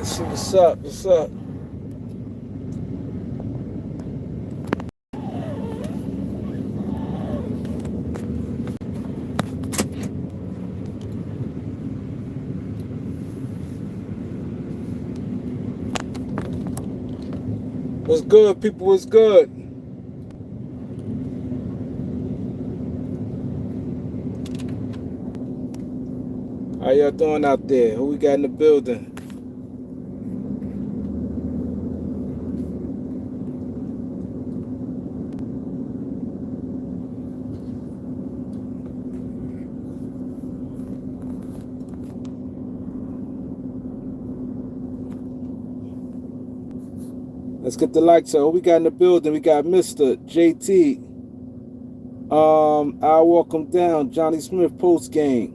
Let's see what's up. What's up? What's good, people? What's good? How y'all doing out there? Who we got in the building? Let's get the lights up. Who we got in the building? We got Mr. JT. I'll walk him down. Johnny Smith post game.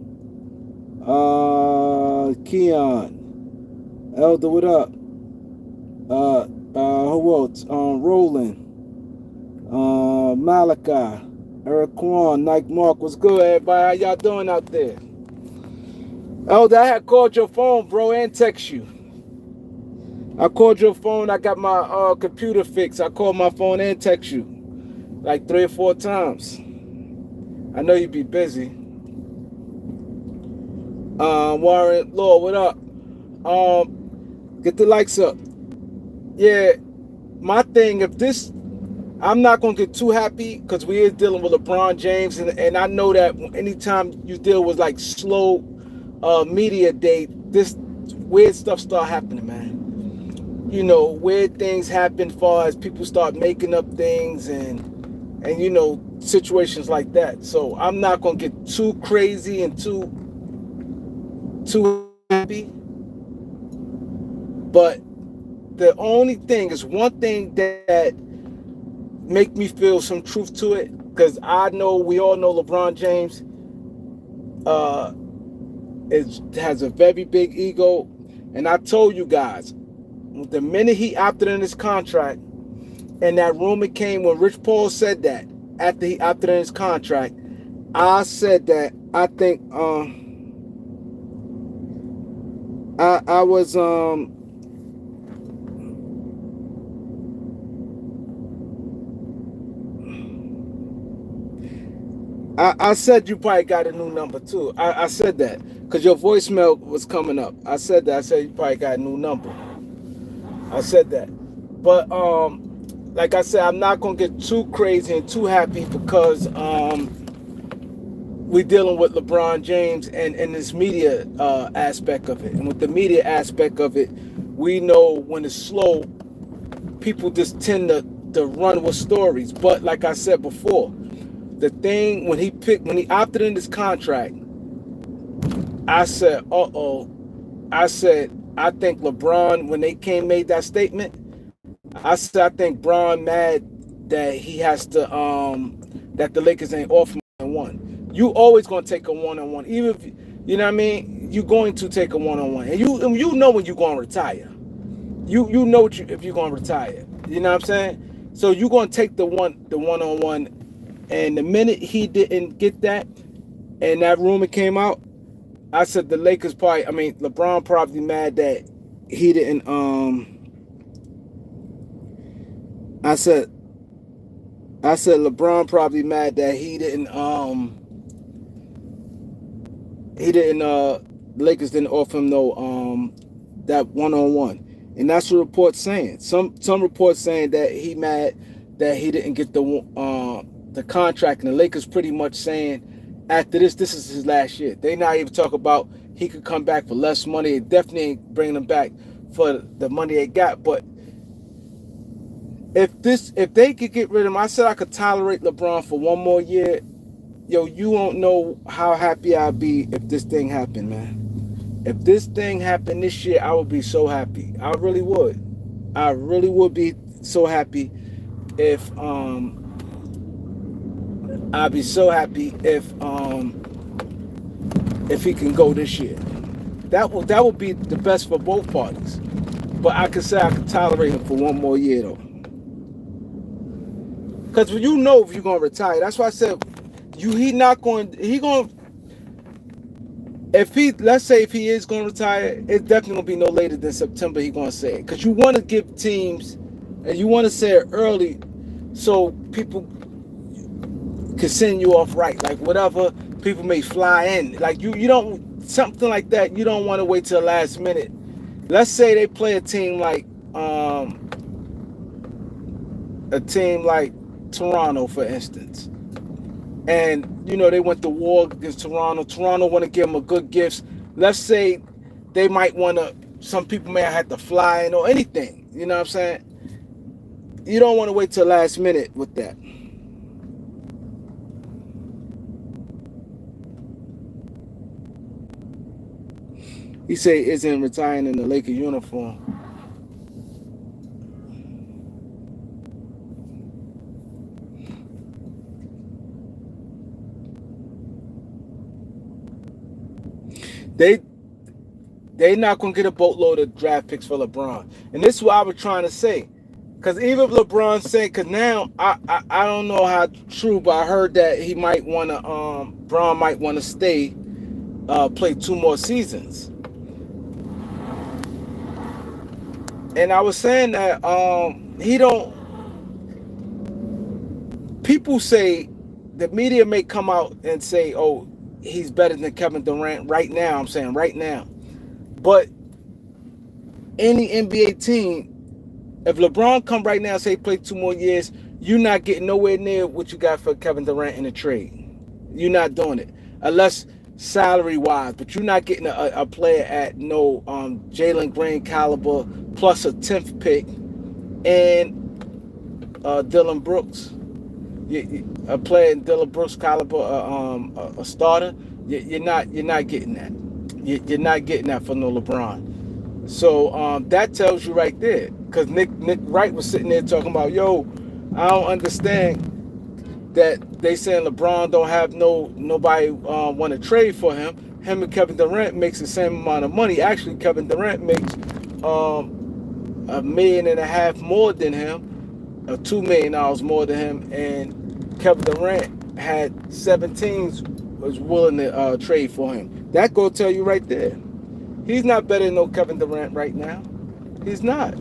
Keon. Elder, what up? Who else? Roland. Malachi. Eric Kwan. Nike Mark. What's good, everybody? How y'all doing out there? Elder, I had called your phone, bro, and text you. I called your phone. I got my computer fixed. I called my phone and text you like 3 or 4 times. I know you be busy. Warren Law, what up? Get the likes up. Yeah, my thing, if this, I'm not going to get too happy because we is dealing with LeBron James. And I know that anytime you deal with like slow media day, this weird stuff start happening, man. You know, weird things happen far as people start making up things and you know, situations like that. So I'm not gonna get too crazy and too happy. But the only thing is one thing that make me feel some truth to it, because I know we all know LeBron James has a very big ego, and I told you guys, the minute he opted in his contract, and that rumor came when Rich Paul said that after he opted in his contract, I said that I think I was I said you probably got a new number too. I said that because your voicemail was coming up. I said that. I said you probably got a new number. I said that. But like I said, I'm not gonna get too crazy and too happy because we're dealing with LeBron James and this media aspect of it. And with the media aspect of it, we know when it's slow, people just tend to run with stories. But like I said before, the thing when he opted in this contract, I said, I said, I think LeBron, when they made that statement, I said, I think Bron mad that he has to, that the Lakers ain't offer one. You always gonna take a one-on-one, even if you know what I mean. You going to take a one-on-one, and you know when you gonna retire. You know if you're gonna retire. You know what I'm saying? So you gonna take the one-on-one, and the minute he didn't get that, and that rumor came out, I said the Lakers probably, I mean, LeBron probably mad that he didn't, I said LeBron probably mad that the Lakers didn't offer him no, that one-on-one. And that's what reports saying. Some reports saying that he mad that he didn't get the contract, and the Lakers pretty much saying, after this is his last year. They not even talk about he could come back for less money. It definitely ain't bringing him back for the money they got. But if they could get rid of him, I said I could tolerate LeBron for one more year. Yo, you won't know how happy I'd be if this thing happened, man. If this thing happened this year, I would be so happy. I really would. I really would be so happy if I'd be so happy if he can go this year. That would be the best for both parties. But I could say I could tolerate him for one more year though. Because you know if you're gonna retire. That's why I said he going let's say if he is going to retire, it's definitely going to be no later than September. He going to say it because you want to give teams, and you want to say it early, so people can send you off right. Like whatever people may fly in, like you don't something like that. You don't want to wait till the last minute. Let's say they play a team like Toronto, for instance. And, they went to war against Toronto. Toronto want to give them a good gifts. Let's say they might want to, some people may have to fly in or anything. You know what I'm saying? You don't want to wait till last minute with that. He say isn't retiring in the Laker uniform. They not gonna get a boatload of draft picks for LeBron, and this is what I was trying to say. Because even if LeBron saying, because now I don't know how true, but I heard that he might want to Bron might want to stay, play 2 more seasons. And I was saying that he don't. People say the media may come out and say, "Oh, he's better than Kevin Durant right now." I'm saying right now, but any NBA team, if LeBron come right now and say play 2 more years, you're not getting nowhere near what you got for Kevin Durant in a trade. You're not doing it unless salary wise, but you're not getting a player at no Jalen Green caliber plus a 10th pick and Dylan Brooks. A player in Dylan Brooks caliber, a starter. You're not getting that. You're not getting that for no LeBron. So that tells you right there, because Nick Wright was sitting there talking about, yo, I don't understand that they saying LeBron don't have nobody want to trade for him. Him and Kevin Durant makes the same amount of money. Actually, Kevin Durant makes $1.5 million more than him, or $2 million more than him, and Kevin Durant had 7 teams was willing to trade for him. That go tell you right there. He's not better than no Kevin Durant right now. He's not.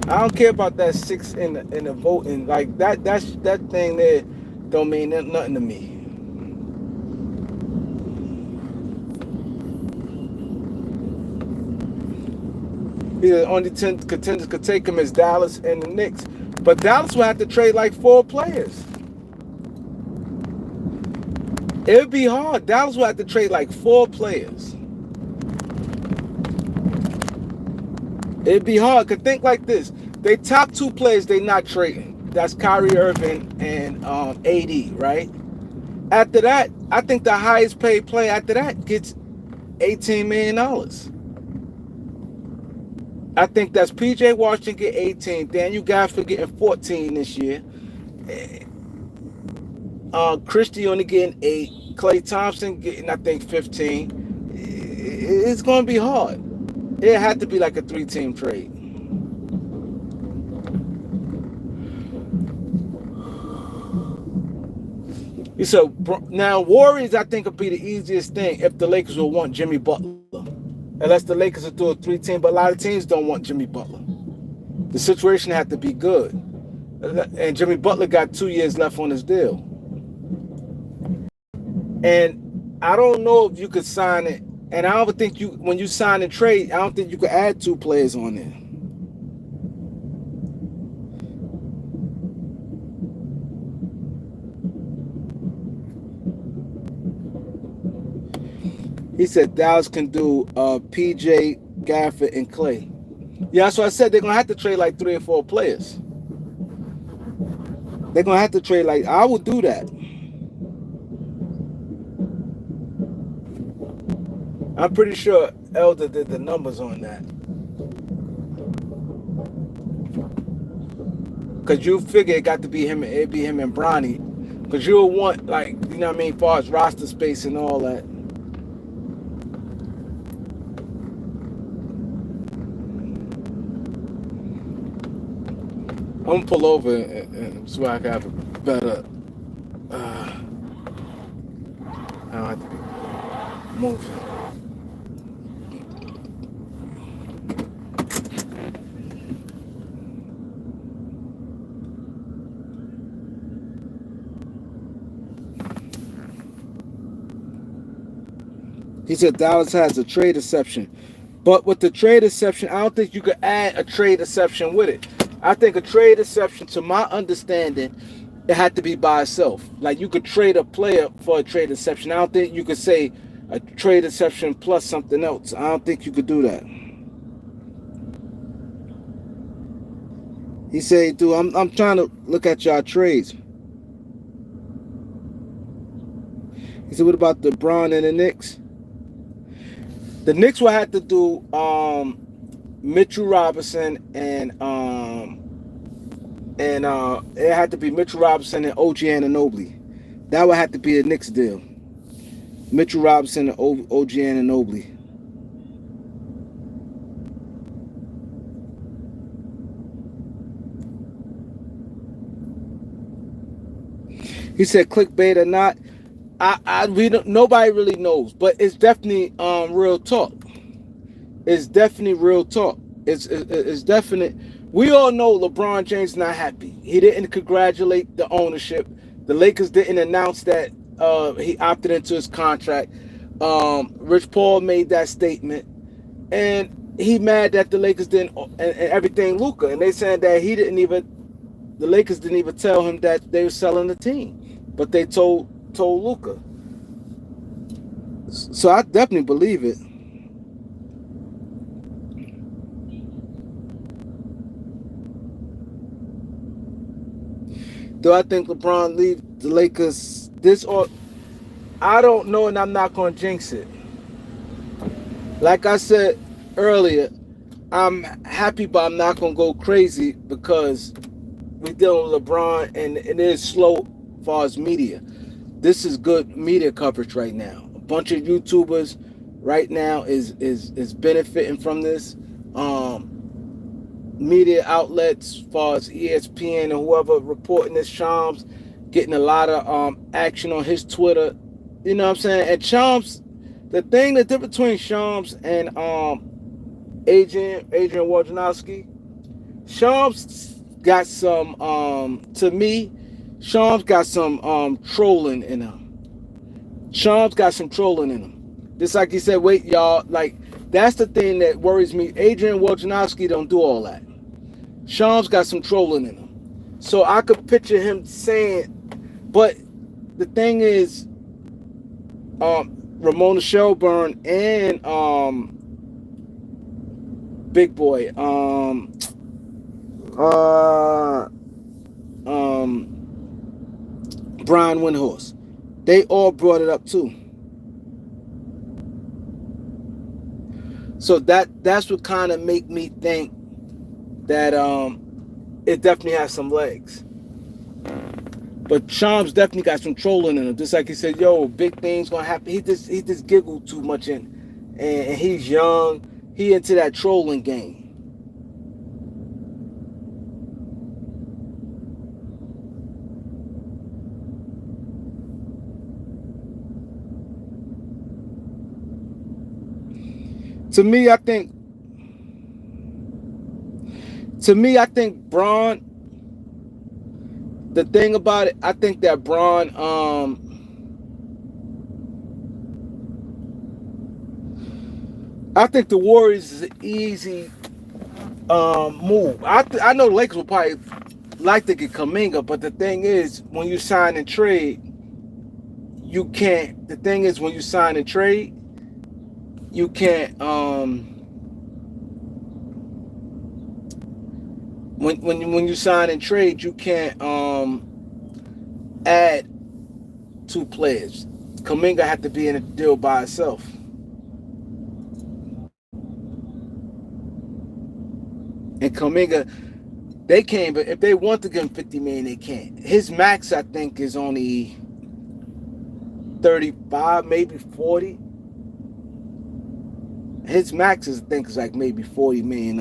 I don't care about that 6 in the voting. Like that thing there don't mean nothing to me. The only 10 contenders could take him is Dallas and the Knicks. But Dallas will have to trade like 4 players. It would be hard. Dallas will have to trade like 4 players. It'd be hard. Cause think like this: they top 2 players they not trading. That's Kyrie Irving and AD, right? After that, I think the highest paid player after that gets $18 million. I think that's PJ Washington get 18. Daniel Gafford getting 14 this year. Christie only getting 8. Klay Thompson getting, I think, 15. It's going to be hard. It had to be like a 3-team trade. So now Warriors, I think, would be the easiest thing if the Lakers will want Jimmy Butler. Unless the Lakers will do a 3-team, but a lot of teams don't want Jimmy Butler. The situation had to be good. And Jimmy Butler got 2 years left on his deal. And I don't know if you could sign it. And I don't think when you sign a trade, I don't think you could add 2 players on there. He said Dallas can do PJ, Gafford, and Klay. Yeah, that's what I said. They're going to have to trade like 3 or 4 players. They're going to have to trade like, I would do that. I'm pretty sure Elder did the numbers on that. Because you figure it got to be him, it'd be him and Bronny. Because you'll want, like, you know what I mean, as far as roster space and all that. I'm going to pull over and so I can have a better, I don't have to be moving. He said Dallas has a trade exception. But with the trade exception, I don't think you could add a trade exception with it. I think a trade exception, to my understanding, it had to be by itself. Like you could trade a player for a trade exception. I don't think you could say a trade exception plus something else. I don't think you could do that. He said, dude, I'm trying to look at y'all trades. He said, what about the Bron and the Knicks? The Knicks will have to do Mitchell Robinson and it had to be Mitchell Robinson and OG Anunoby. That would have to be a Knicks deal. Mitchell Robinson and OG Anunoby. He said clickbait or not. Nobody really knows, but it's definitely real talk. It's definitely real talk. It's definite. We all know LeBron James is not happy. He didn't congratulate the ownership. The Lakers didn't announce that he opted into his contract. Rich Paul made that statement, and he mad that the Lakers didn't and everything Luka, and they said that the Lakers didn't even tell him that they were selling the team, but they told Luka. So I definitely believe it. Do I think LeBron leave the Lakers I don't know, and I'm not going to jinx it. Like I said earlier, I'm happy, but I'm not going to go crazy because we're dealing with LeBron, and it is slow as far as media. This is good media coverage right now. A bunch of YouTubers right now is benefiting from this. Media outlets, as far as ESPN and whoever reporting this, Shams getting a lot of action on his Twitter. You know what I'm saying? And Shams, the difference between Shams and Adrian Wojnarowski, Shams got some to me, Shams got some trolling in him. Shams got some trolling in him. Just like he said, wait, y'all, like that's the thing that worries me. Adrian Wojnarowski don't do all that. Shams got some trolling in him. So I could picture him saying, but the thing is, Ramona Shelburne and Big Boy, Brian Windhorst, they all brought it up too. So that's what kind of make me think that it definitely has some legs. But Shams definitely got some trolling in him. Just like he said, yo, big things gonna happen. He just giggled too much and he's young. He into that trolling game. To me, I think Bron, the thing about it, I think that Bron, I think the Warriors is an easy move. I know the Lakers will probably like to get Kuminga, but the thing is, when you sign and trade, you can't. The thing is, when you sign and trade, you can't. When you sign and trade, you can't add two players. Kuminga had to be in a deal by itself. And Kuminga, they can't, but if they want to give him $50 million, they can't. His max, I think, is only 35, maybe 40. His max is, I think, is like maybe $40 million.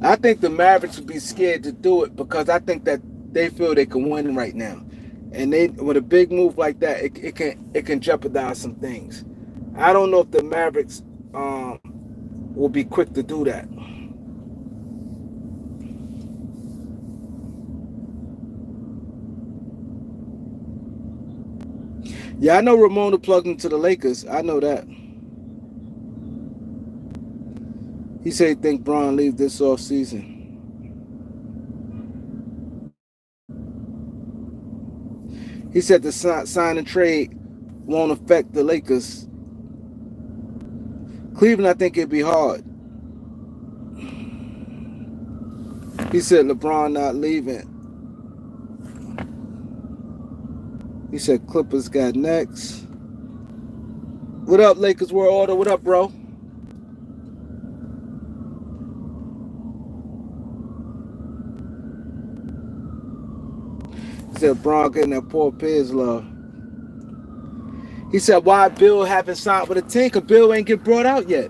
I think the Mavericks would be scared to do it because I think that they feel they can win right now, and they with a big move like that, it can jeopardize some things. I don't know if the Mavericks will be quick to do that. Yeah, I know Ramona plugged into the Lakers. I know that. He said he think Bron leave this off season. He said the sign and trade won't affect the Lakers. Cleveland, I think it'd be hard. He said LeBron not leaving. He said Clippers got next. What up, Lakers World Order? What up, bro? He said Bron getting that Paul Pierce love. He said why Bill haven't signed with a team because Bill ain't get brought out yet.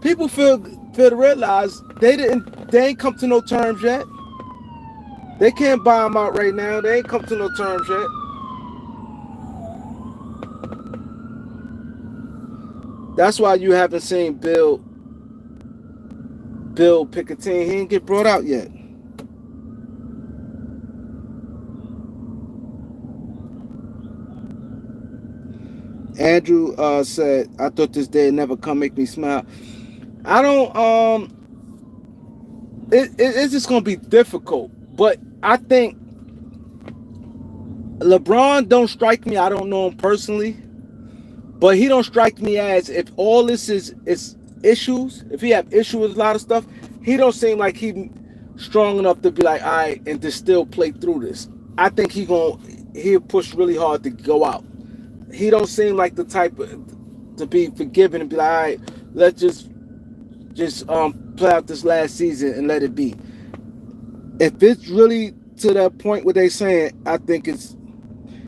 People feel to realize they ain't come to no terms yet. They can't buy him out right now. They ain't come to no terms yet. That's why you haven't seen Bill pick a team. He ain't get brought out yet. Andrew said, I thought this day never come make me smile. I don't it's just gonna be difficult. But I think LeBron don't strike me. I don't know him personally. But he don't strike me as if all this is issues, if he have issues with a lot of stuff, he don't seem like he strong enough to be like, all right, and to still play through this. I think he'll push really hard to go out. He don't seem like the type to be forgiving and be like, all right, let's just play out this last season and let it be. If it's really to that point where they saying, I think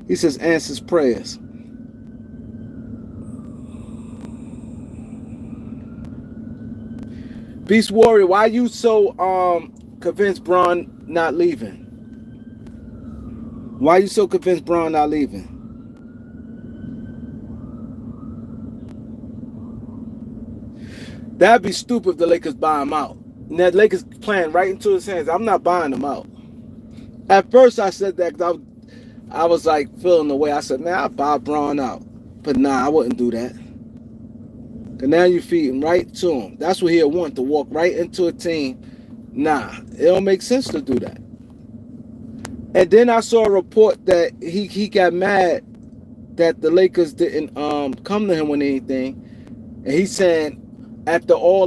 he says answers prayers. Beast Warrior, why you so convinced Bron not leaving? Why you so convinced Bron not leaving? That'd be stupid if the Lakers buy him out. And that Lakers playing right into his hands. I'm not buying him out. At first I said that because I was like feeling the way. I said, man, I'll buy Bron out. But nah, I wouldn't do that. And now you feed him right to him. That's what he'll want, to walk right into a team. Nah, it don't make sense to do that. And then I saw a report that he got mad that the Lakers didn't come to him with anything. And he's saying after all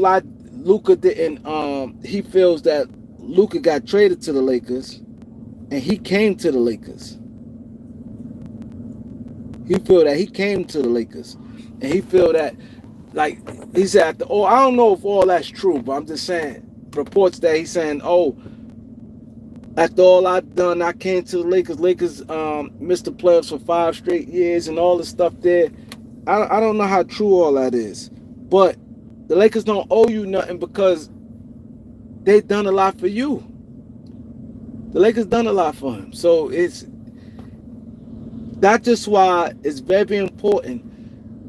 Luka didn't he feels that Luka got traded to the Lakers and he came to the Lakers. He feel that he came to the Lakers. And he feel that, like he said, after all, I don't know if all that's true, but I'm just saying, reports that he's saying, oh, after all I've done, I came to the Lakers. Lakers missed the playoffs for 5 straight years and all this stuff there. I don't know how true all that is. But the Lakers don't owe you nothing because they've done a lot for you. The Lakers done a lot for him. So that's just why it's very important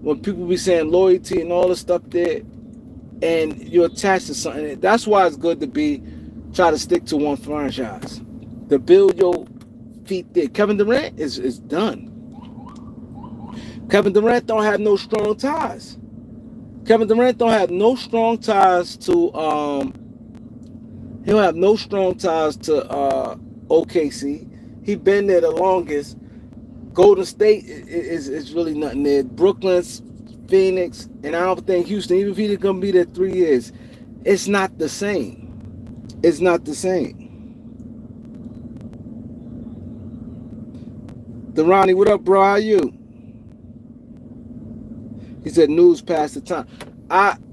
when people be saying loyalty and all this stuff there and you're attached to something. That's why it's good to try to stick to one franchise. To build your feet there. Kevin Durant is done. Kevin Durant don't have no strong ties. Kevin Durant don't have no strong ties to he'll have no strong ties to OKC. He been there the longest. Golden State is really nothing there. Brooklyn's, Phoenix, and I don't think Houston, even if he's gonna be there 3 years, it's not the same. It's not the same. Durrani, what up, bro? How you? He said news past the time.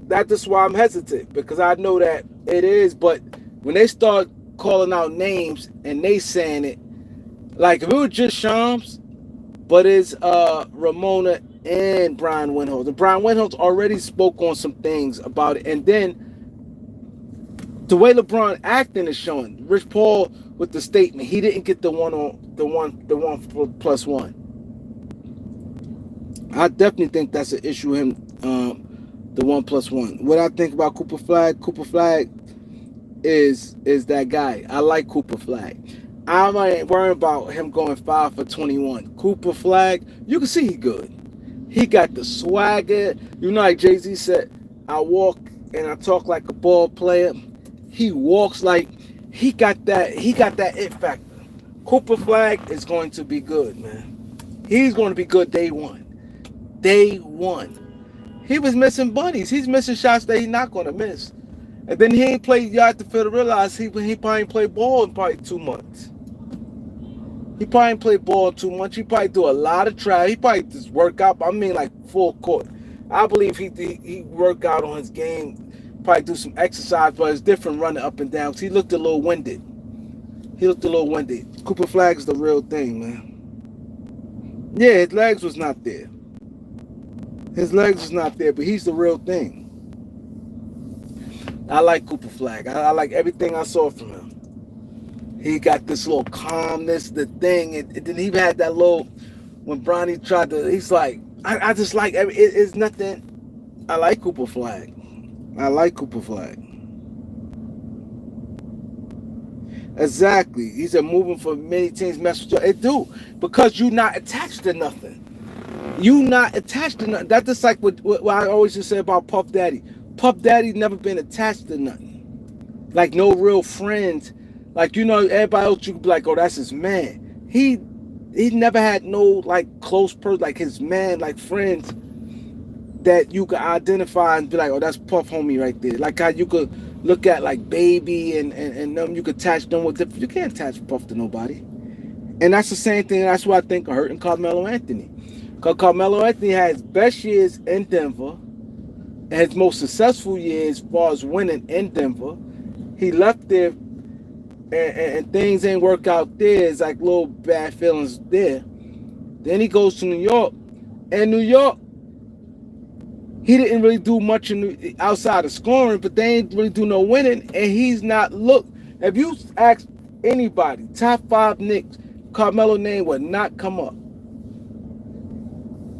That's why I'm hesitant, because I know that it is, but when they start calling out names and they saying it, like if it was just Shams, but it's Ramona and Brian Windholz. And Brian Windholz already spoke on some things about it. And then the way LeBron acting is showing. Rich Paul with the statement, he didn't get the one plus one. I definitely think that's an issue with him, the 1+1. What I think about Cooper Flagg is that guy. I like Cooper Flagg. I ain't worrying about him going 5 for 21. Cooper Flagg, you can see he good. He got the swagger. You know, like Jay Z said, I walk and I talk like a ball player. He walks like he got that. He got that it factor. Cooper Flagg is going to be good, man. He's going to be good day one. Day one. He was missing bunnies. He's missing shots that he's not going to miss. And then he ain't played. You have to feel to realize he probably ain't played ball in probably 2 months. He probably ain't played ball too much. He probably do a lot of try. He probably just work out. I mean, like full court. I believe he work out on his game. Probably do some exercise, but it's different running up and down. He looked a little winded. Cooper Flagg's the real thing, man. Yeah, his legs was not there. But he's the real thing. I like Cooper Flagg. I like everything I saw from him. He got this little calmness, the thing, and then he had that little, when Bronny tried to, he's like, I just like, it's nothing. I like Cooper Flagg. Exactly. He said moving for many teams mess with you. It do, because you're not attached to nothing. That's just like what I always just say about Puff Daddy. Puff Daddy never been attached to nothing. Like no real friends. Like, you know, everybody else you could be like, oh, that's his man. He never had no like close person, like his man, like friends that you could identify and be like, oh, that's Puff homie right there. Like how you could look at like Baby and them, you could attach them with different. You can't attach Puff to nobody. And that's the same thing. That's what I think are hurting Carmelo Anthony. Because Carmelo Anthony had his best years in Denver and his most successful years as far as winning in Denver. He left there and things ain't work out there. It's like little bad feelings there. Then he goes to New York. And New York, he didn't really do much outside of scoring, but they ain't really do no winning. And he's not look. If you ask anybody, top 5 Knicks, Carmelo name would not come up.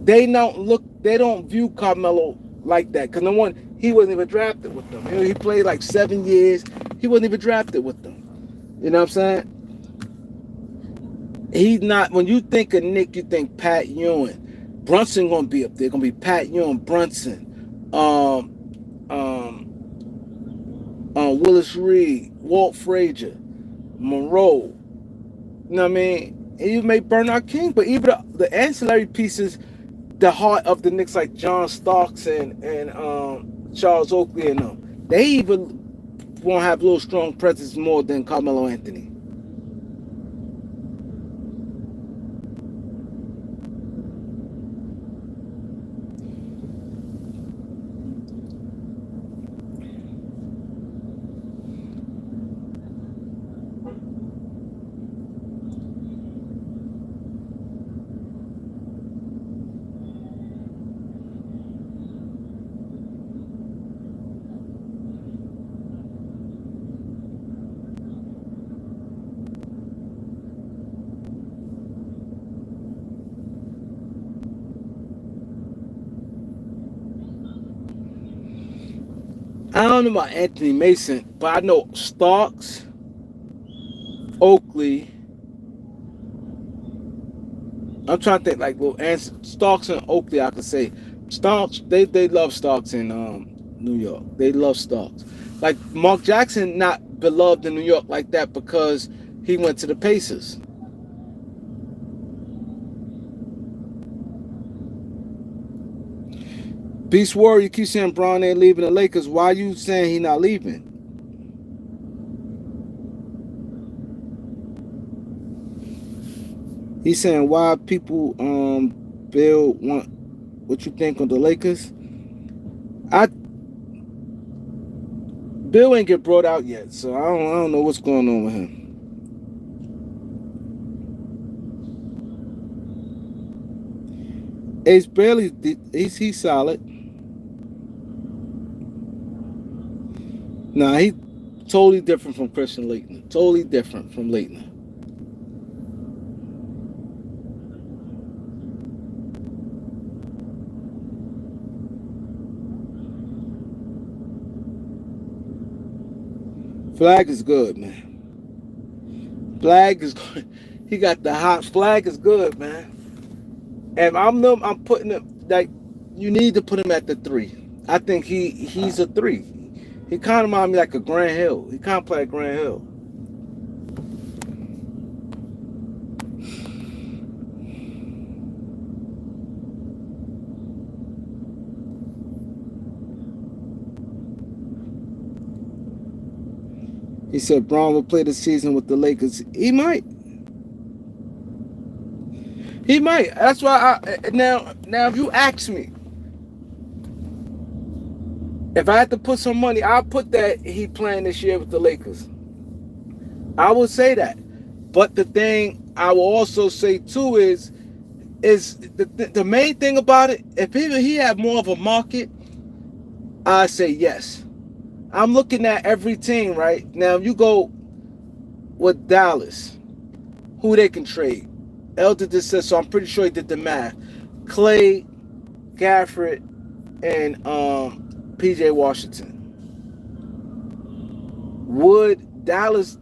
They don't view Carmelo like that. Because no one, he wasn't even drafted with them. He played like 7 years. He wasn't even drafted with them. You know what I'm saying? He's not, when you think of Nick, you think Pat Ewing. Brunson gonna be up there. Gonna be Pat Ewing, Brunson, Willis Reed, Walt Frazier, Monroe. You know what I mean? And you may Bernard King, but even the ancillary pieces, the heart of the Knicks, like John Starks and Charles Oakley and them, they even won't have a little strong presence more than Carmelo Anthony. I don't know about Anthony Mason, but I know Starks, Oakley. I'm trying to think like Starks and Oakley. I could say Starks. They love Starks in New York. They love Starks. Like Mark Jackson, not beloved in New York like that because he went to the Pacers. Beast Warrior, you keep saying Bron ain't leaving the Lakers. Why are you saying he not leaving? He's saying why people Bill want what you think on the Lakers. Bill ain't get brought out yet, so I don't know what's going on with him. Ace Bailey, he's solid. Nah, he totally different from Christian Laettner. Totally different from Laettner. Flagg is good, man. Flagg is he got the hot. Flagg is good, man. And I'm putting him like you need to put him at the 3. I think he's a 3. He kind of reminds me like a Grant Hill. He kind of play like Grant Hill. He said Braun will play the season with the Lakers. He might. He might. That's why now if you ask me, if I had to put some money, I'll put that he playing this year with the Lakers. I would say that. But the thing I will also say too is the main thing about it, if he had more of a market, I say yes. I'm looking at every team right now. You go with Dallas, who they can trade. Elder just said so. I'm pretty sure he did the math. Clay, Gafford, and PJ Washington. Would Dallas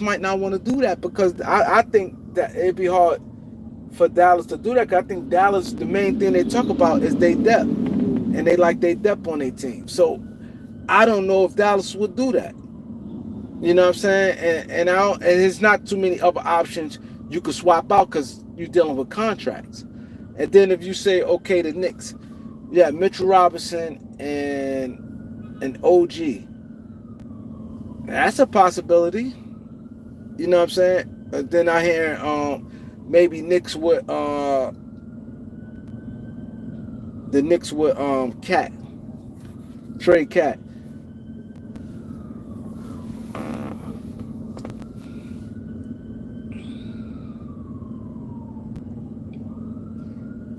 might not want to do that because I think that it'd be hard for Dallas to do that. Because I think Dallas, the main thing they talk about is their depth, and they like their depth on their team. So I don't know if Dallas would do that. You know what I'm saying? And there's not too many other options you could swap out because you're dealing with contracts. And then if you say, okay, the Knicks, yeah, Mitchell Robinson and OG. That's a possibility. You know what I'm saying? Then I hear maybe Knicks with the Knicks with Cat. Trade Cat.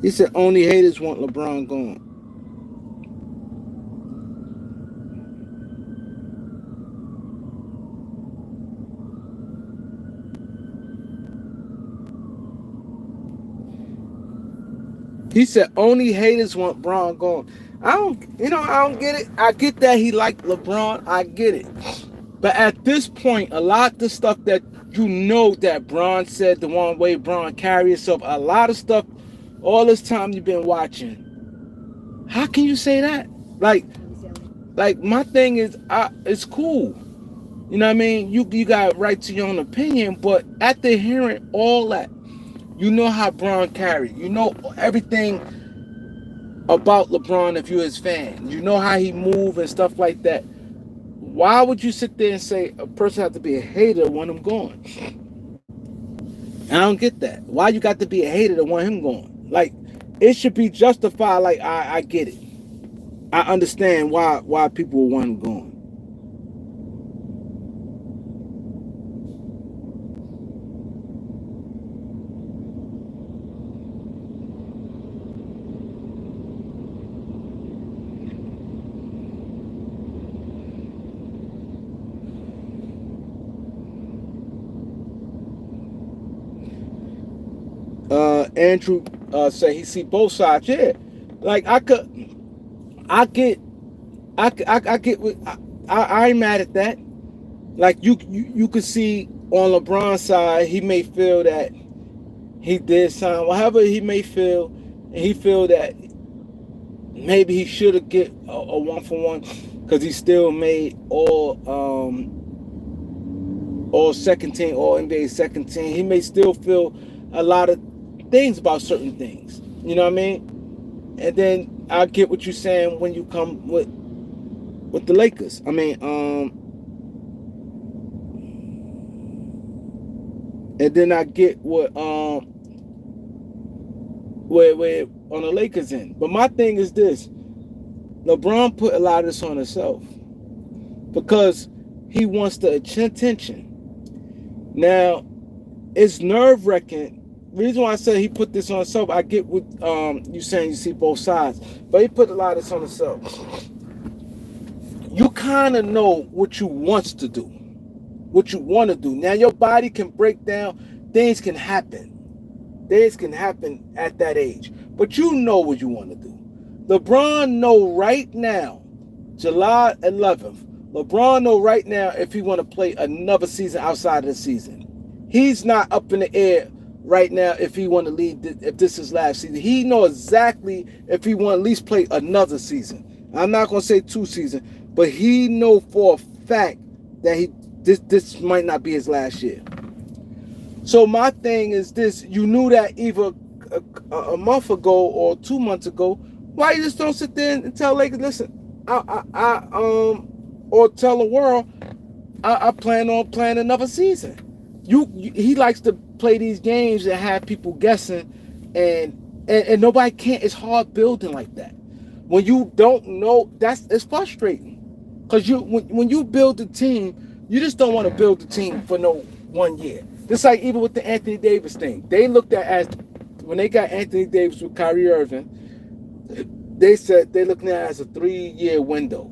He said only haters want LeBron gone. He said only haters want LeBron gone. I don't get it. I get that he liked LeBron. I get it. But at this point, a lot of the stuff that you know that Bron said, the one way Bron carried himself, a lot of stuff, all this time you've been watching. How can you say that? Like my thing is, it's cool. You know what I mean? You got right to your own opinion, but after hearing all that, you know how Bron carried. You know everything about LeBron if you're his fan. You know how he move and stuff like that. Why would you sit there and say a person has to be a hater when I'm gone? I don't get that. Why you got to be a hater to want him gone? Like, it should be justified. Like, I get it. I understand why people want him gone. Andrew said he see both sides. Yeah, like I get. I ain't mad at that. Like you could see on LeBron's side, he may feel that he did something. However he may feel, and he feel that maybe he should have get a 1-for-1 because he still made all second team, all NBA second team. He may still feel a lot of things about certain things. You know what I mean? And then I get what you're saying when you come with the Lakers. I mean, and then I get what where on the Lakers end. But my thing is this: LeBron put a lot of this on himself because he wants the attention. Now, it's nerve-wracking. The reason why I said he put this on himself, I get what you saying. You see both sides, but he put a lot of this on himself. You kind of know what you want to do, what you want to do. Now your body can break down. Things can happen. Things can happen at that age, but you know what you want to do. LeBron know right now, July 11th. LeBron know right now if he want to play another season outside of the season. He's not up in the air right now if he want to leave, if this is last season. He know exactly if he want to at least play another season. I'm not going to say 2 seasons, but he know for a fact that this might not be his last year. So my thing is this: you knew that either a month ago or 2 months ago. Why you just don't sit there and tell Lakers, listen, or tell the world, I plan on playing another season. He likes to play these games and have people guessing, and nobody can't. It's hard building like that. When you don't know, it's frustrating. Because when you build a team, you just don't want to build a team for no 1 year. Just like even with the Anthony Davis thing. They looked at as, when they got Anthony Davis with Kyrie Irving, they said they looking at it as a 3-year window.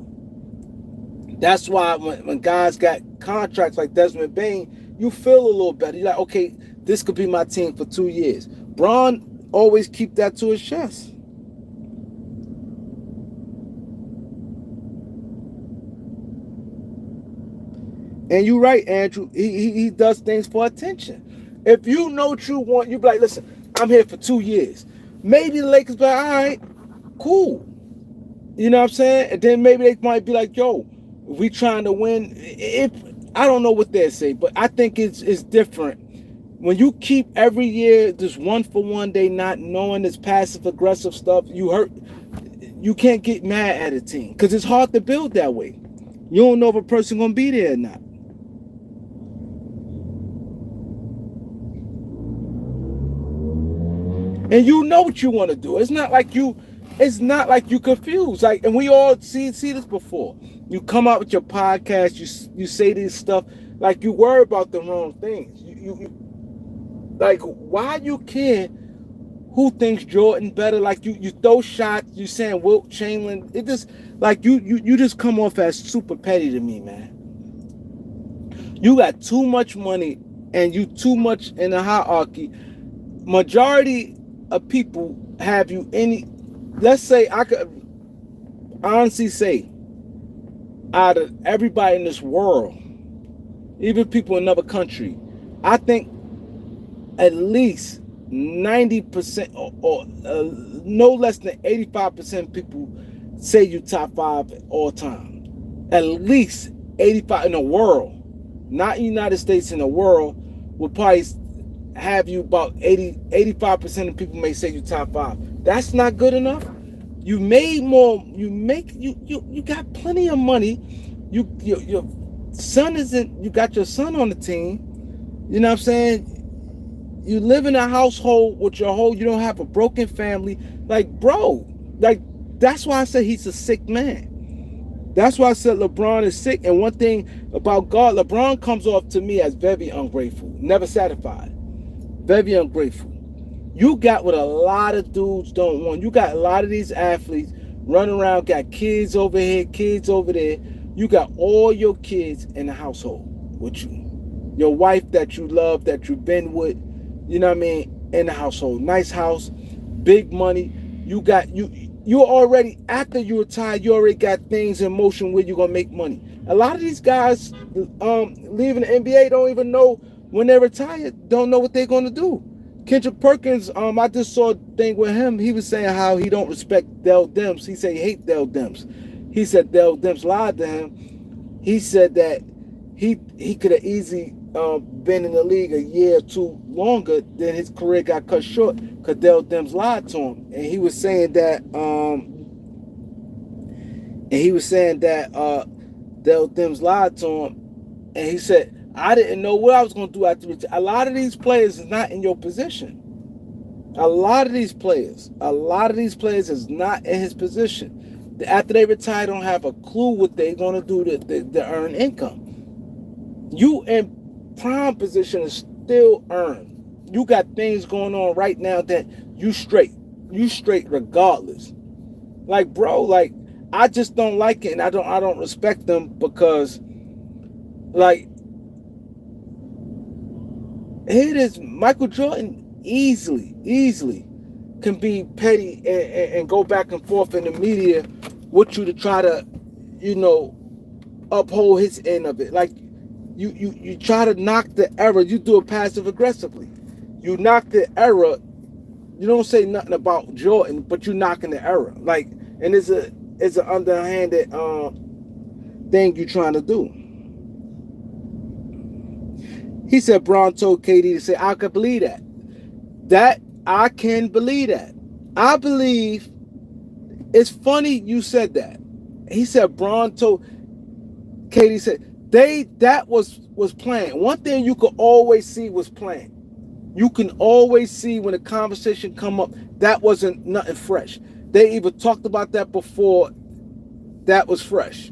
That's why when guys got contracts like Desmond Bain, you feel a little better. You're like, okay, this could be my team for 2 years. Bron always keep that to his chest. And you're right, Andrew. He does things for attention. If you know what you want, you be like, listen, I'm here for 2 years. Maybe the Lakers be like, all right, cool. You know what I'm saying? And then maybe they might be like, yo, we trying to win. I don't know what they say, but I think it's different. When you keep every year this 1-for-1, they not knowing this passive aggressive stuff, you can't get mad at a team because it's hard to build that way. You don't know if a person gonna be there or not. And you know what you want to do. It's not like you confused. Like, and we all see this before. You come out with your podcast, you say this stuff, like you worry about the wrong things. You like, why you care who thinks Jordan better? Like you throw shots, you saying Wilt Chamberlain. It just like you just come off as super petty to me, man. You got too much money and you too much in the hierarchy. Majority of people have you let's say I could honestly say, out of everybody in this world, even people in another country, I think at least 90% or no less than 85% people say you top 5 all time. At least 85 in the world, not United States, in the world, would probably have you about 85% of people may say you top 5. That's not good enough. You made more. You got plenty of money. Your son isn't. You got your son on the team. You know what I'm saying? You live in a household with your whole. You don't have a broken family. Like, bro. Like, that's why I said he's a sick man. That's why I said LeBron is sick. And one thing about God, LeBron comes off to me as very ungrateful, never satisfied. Very ungrateful. You got what a lot of dudes don't want. You got a lot of these athletes running around, got kids over here, kids over there. You got all your kids in the household with you. Your wife that you love, that you've been with, you know what I mean, in the household. Nice house, big money. You already, after you retire, you already got things in motion where you're going to make money. A lot of these guys leaving the NBA don't even know when they retire, don't know what they're going to do. Kendrick Perkins, I just saw a thing with him. He was saying how he don't respect Dell Demps. He said he hate Dell Demps. He said Dell Demps lied to him. He said that he could have easily been in the league a year or two longer, then his career got cut short because Dell Demps lied to him. And he was saying that Dell Demps lied to him, and he said, I didn't know what I was going to do after retire. A lot of these players is not in your position. A lot of these players is not in his position. After they retire, don't have a clue what they're going to do to earn income. You in prime position is still earn. You got things going on right now that you straight regardless. Like, bro, like, I just don't like it, and I don't respect them because, like, here it is. Michael Jordan easily can be petty and go back and forth in the media with you to try to, uphold his end of it. Like, you try to knock the error. You do it passive aggressively. You knock the error. You don't say nothing about Jordan, but you knocking the error. Like, and it's an underhanded thing you trying to do. He said Bron told KD to say, I can believe that. That I can believe that. I believe it's funny you said that. He said Bron told KD said that was planned. One thing you could always see was planned. You can always see when a conversation come up, that wasn't nothing fresh. They even talked about that before that was fresh.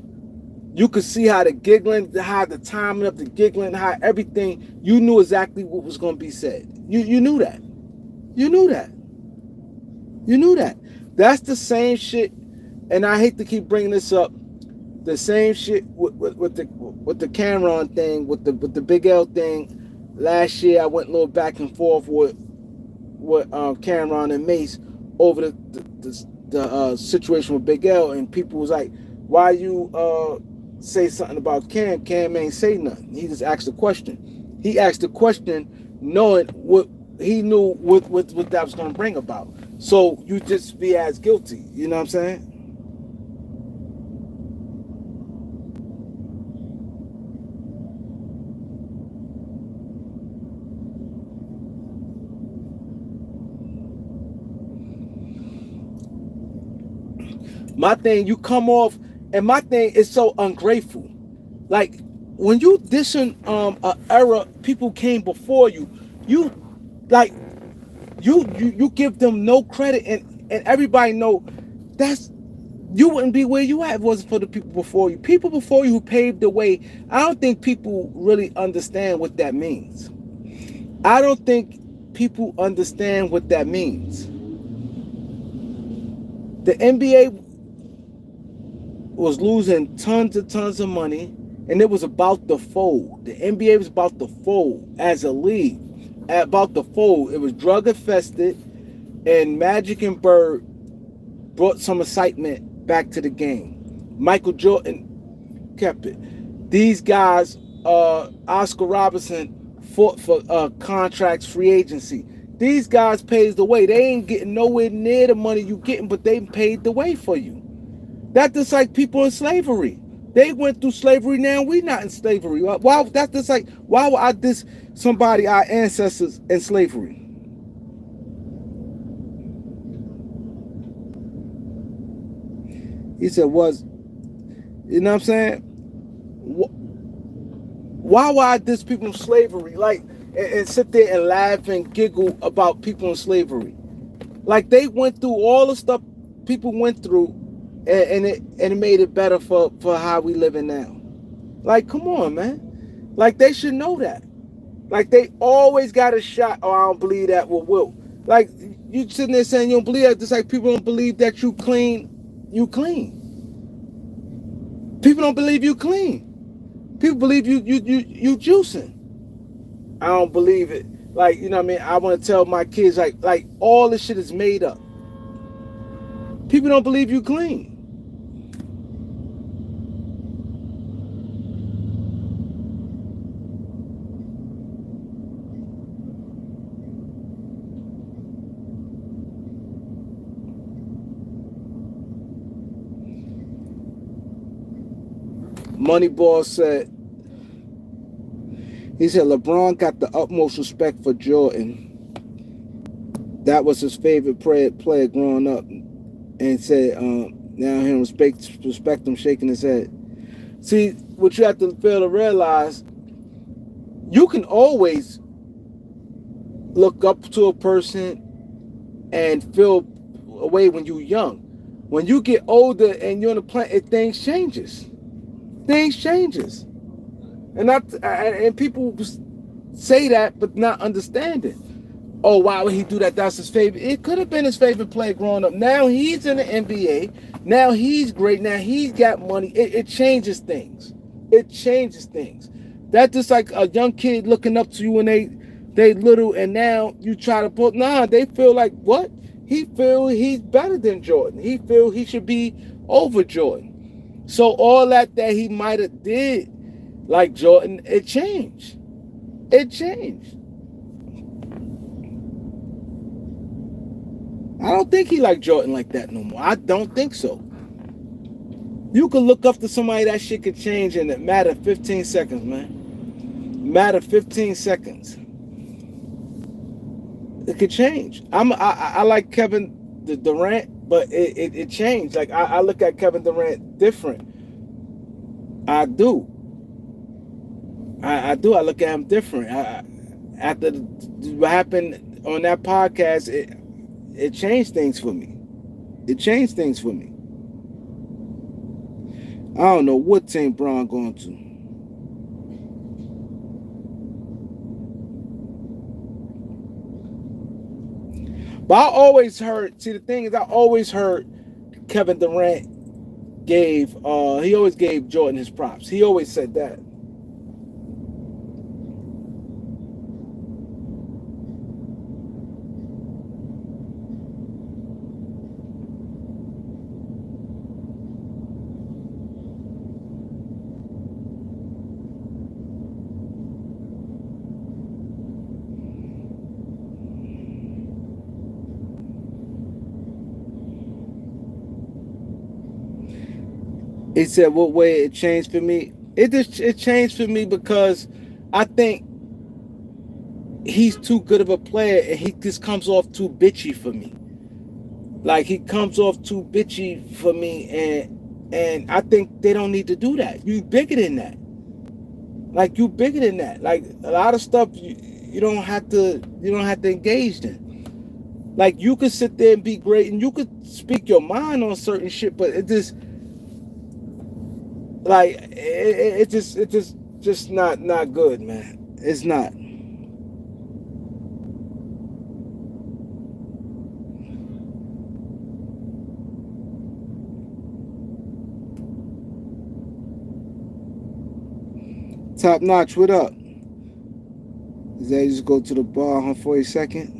You could see how the giggling, how the timing of the giggling, how everything, you knew exactly what was going to be said. You knew that. You knew that. You knew that. That's the same shit, and I hate to keep bringing this up, the same shit with the Cameron thing, with the Big L thing. Last year, I went a little back and forth with Cameron and Mace over the situation with Big L, and people was like, "Why you say something about Cam? Cam ain't say nothing. He just asked a question. He asked a question, knowing what he knew what that was going to bring about. So you just be as guilty. You know what I'm saying?" My thing, you come off, and my thing is so ungrateful. Like, when you dissing a era, people came before you, you like you give them no credit, and everybody know that's, you wouldn't be where you at if it wasn't for the people before you. People before you who paved the way. I don't think people really understand what that means. I don't think people understand what that means. The NBA was losing tons of money, and it was about to fold. The NBA was about to fold as a league. About to fold. It was drug infested, and Magic and Bird brought some excitement back to the game. Michael Jordan kept it. These guys, Oscar Robertson fought for contracts, free agency. These guys paved the way. They ain't getting nowhere near the money you getting, but they paid the way for you. That's just like people in slavery. They went through slavery. Now we not in slavery. Why? That's just like, why would I diss somebody, our ancestors, in slavery? He said, you know what I'm saying? Why would I diss people in slavery? Like, and sit there and laugh and giggle about people in slavery? Like, they went through all the stuff people went through, and it made it better for how we living now. Like, come on, man. Like, they should know that. Like, they always got a shot. Oh, I don't believe that with Will. Like, you sitting there saying you don't believe that, just like people don't believe that you clean. You clean. People don't believe you clean. People believe you juicing. I don't believe it. Like, you know what I mean? I want to tell my kids, like all this shit is made up. People don't believe you clean. Moneyball said, he said LeBron got the utmost respect for Jordan. That was his favorite player growing up. And said, now him respect him, shaking his head. See, what you have to fail to realize, you can always look up to a person and feel a way when you're young. When you get older and you're on the planet, things changes. Things changes. And people say that, but not understanding. Oh, why would he do that? That's his favorite. It could have been his favorite player growing up. Now he's in the NBA. Now he's great. Now he's got money. It changes things. It changes things. That's just like a young kid looking up to you when they little, and now you try to put, they feel like, what? He feel he's better than Jordan. He feel he should be over Jordan. So all that he might have did, like Jordan, it changed. It changed. I don't think he like Jordan like that no more. I don't think so. You can look up to somebody, that shit could change in a matter of 15 seconds, man. Matter of 15 seconds. It could change. I like Kevin Durant, but it changed. Like I look at Kevin Durant different. I do. I do. I look at him different. After what happened on that podcast, it changed things for me. It changed things for me. I don't know what team Bron going to. But I always heard, see the thing is I always heard Kevin Durant he always gave Jordan his props. He always said that. He said, what way it changed for me? It changed for me because I think he's too good of a player and he just comes off too bitchy for me. Like he comes off too bitchy for me, and I think they don't need to do that. You bigger than that. Like you bigger than that. Like a lot of stuff you don't have to engage in. Like you could sit there and be great and you could speak your mind on certain shit, but it just like it just not good, man. It's not. Top Notch, what up? Is that you just go to the bar for a second?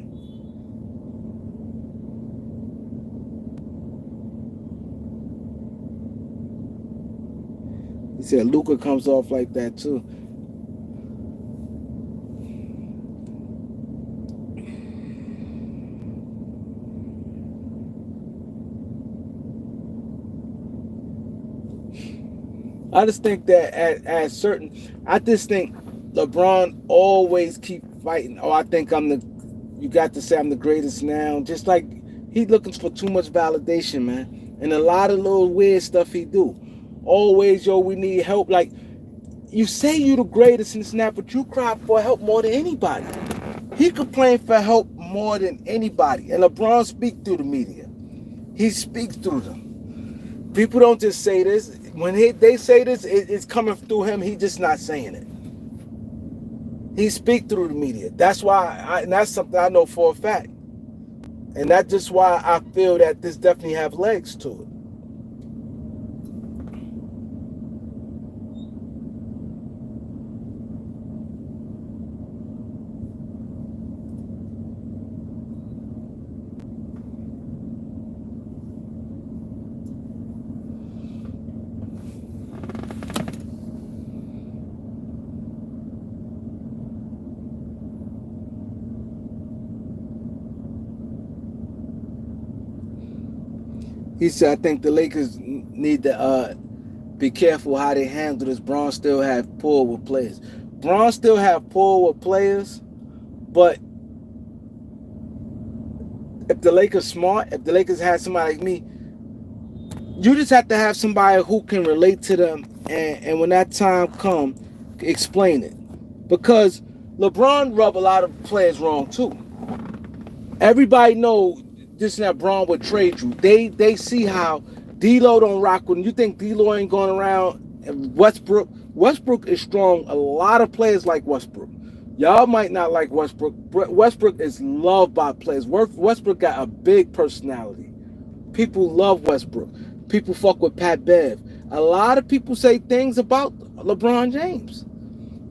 He said Luka comes off like that too. I just think that at certain, I just think LeBron always keep fighting. Oh, I think you got to say I'm the greatest now. Just like he looking for too much validation, man. And a lot of little weird stuff he do. Always, yo, we need help. Like, you say you the greatest in the snap, but you cry for help more than anybody. He complain for help more than anybody. And LeBron speaks through the media. He speaks through them. People don't just say this. When they say this, it's coming through him. He just not saying it. He speaks through the media. That's why, and that's something I know for a fact. And that's just why I feel that this definitely have legs to it. He said, I think the Lakers need to be careful how they handle this. Bron still have pull with players. Bron still have pull with players, but if the Lakers smart, if the Lakers had somebody like me, you just have to have somebody who can relate to them, and when that time come, explain it. Because LeBron rub a lot of players wrong too. Everybody know this and that Bron would trade you. They see how D-Lo don't rock with him. You think D-Lo ain't going around? And Westbrook is strong. A lot of players like Westbrook. Y'all might not like Westbrook. Westbrook is loved by players. Westbrook got a big personality. People love Westbrook. People fuck with Pat Bev. A lot of people say things about LeBron James.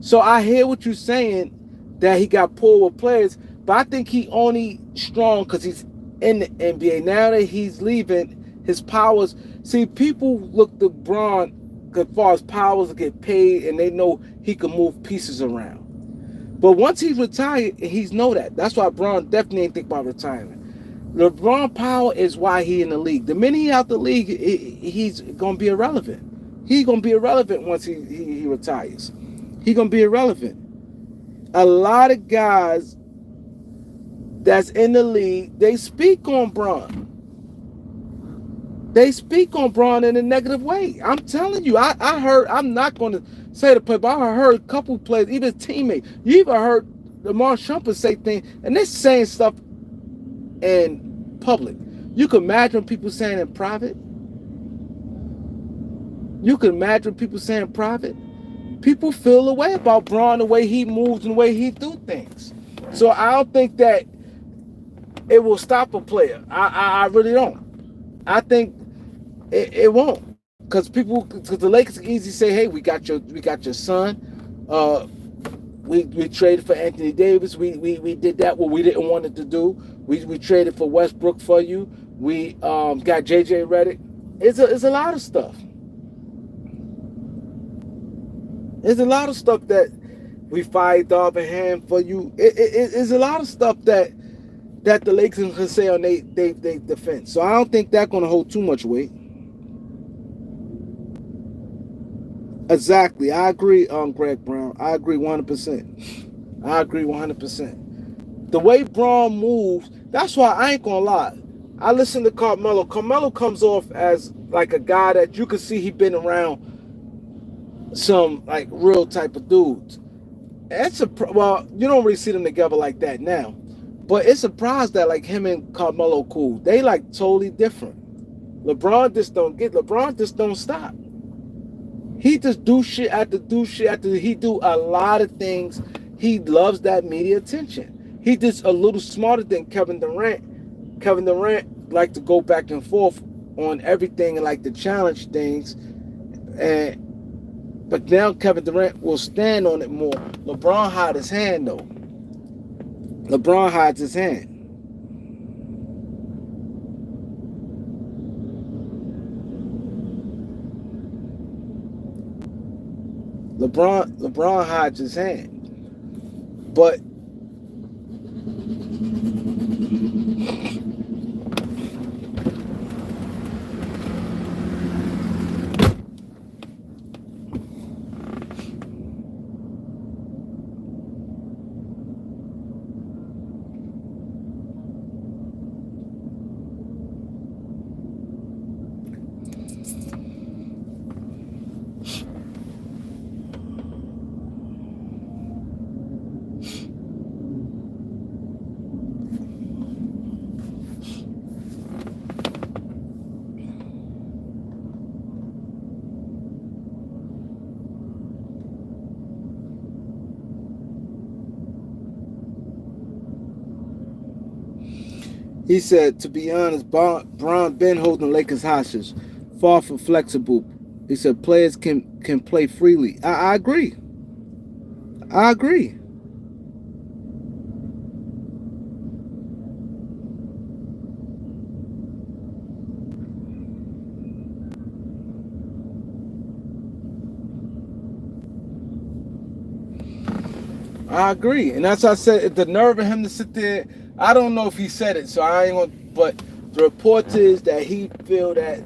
So I hear what you're saying, that he got pulled with players, but I think he only strong because he's in the NBA. Now that he's leaving, his powers. See, people look to Bron as far as powers to get paid, and they know he can move pieces around. But once he's retired, he's know that. That's why Bron definitely ain't think about retirement. LeBron power is why he in the league. The minute he out the league, he's gonna be irrelevant. He's gonna be irrelevant once he retires. He's gonna be irrelevant. A lot of guys that's in the league, they speak on Bron. They speak on Bron in a negative way. I'm telling you, I heard, I'm not going to say the play, but I heard a couple players, even teammates. You even heard Lamar Shumpert say things, and they're saying stuff in public. You can imagine people saying in private. You can imagine people saying in private. People feel the way about Bron, the way he moves and the way he do things. So I don't think that it will stop a player. I really don't. I think it won't, because the Lakers can easily say, "Hey, we got your son. We traded for Anthony Davis. We did that what we didn't want it to do. We traded for Westbrook for you. We got JJ Redick. It's a lot of stuff. There's a lot of stuff that we fired Darvin Ham for you. It's a lot of stuff that the Lakers can say on they defense. So I don't think that's going to hold too much weight. Exactly. I agree, Greg Brown. I agree 100%. I agree 100%. The way Braun moves, that's why I ain't going to lie. I listen to Carmelo. Carmelo comes off as like a guy that you can see he been around some like real type of dudes. Well, you don't really see them together like that now. But it's surprised that like him and Carmelo cool. They like totally different. LeBron just don't stop. He just do shit after do shit after. He do a lot of things. He loves that media attention. He just a little smarter than Kevin Durant. Kevin Durant like to go back and forth on everything and like to challenge things. But now Kevin Durant will stand on it more. LeBron hides his hand though. LeBron hides his hand. LeBron hides his hand. But he said, to be honest, Bron been holding Lakers hostage, far from flexible. He said players can play freely. I agree. I agree. I agree. And that's why I said the nerve of him to sit there. I don't know if he said it, so I ain't gonna, but the report is that he feel that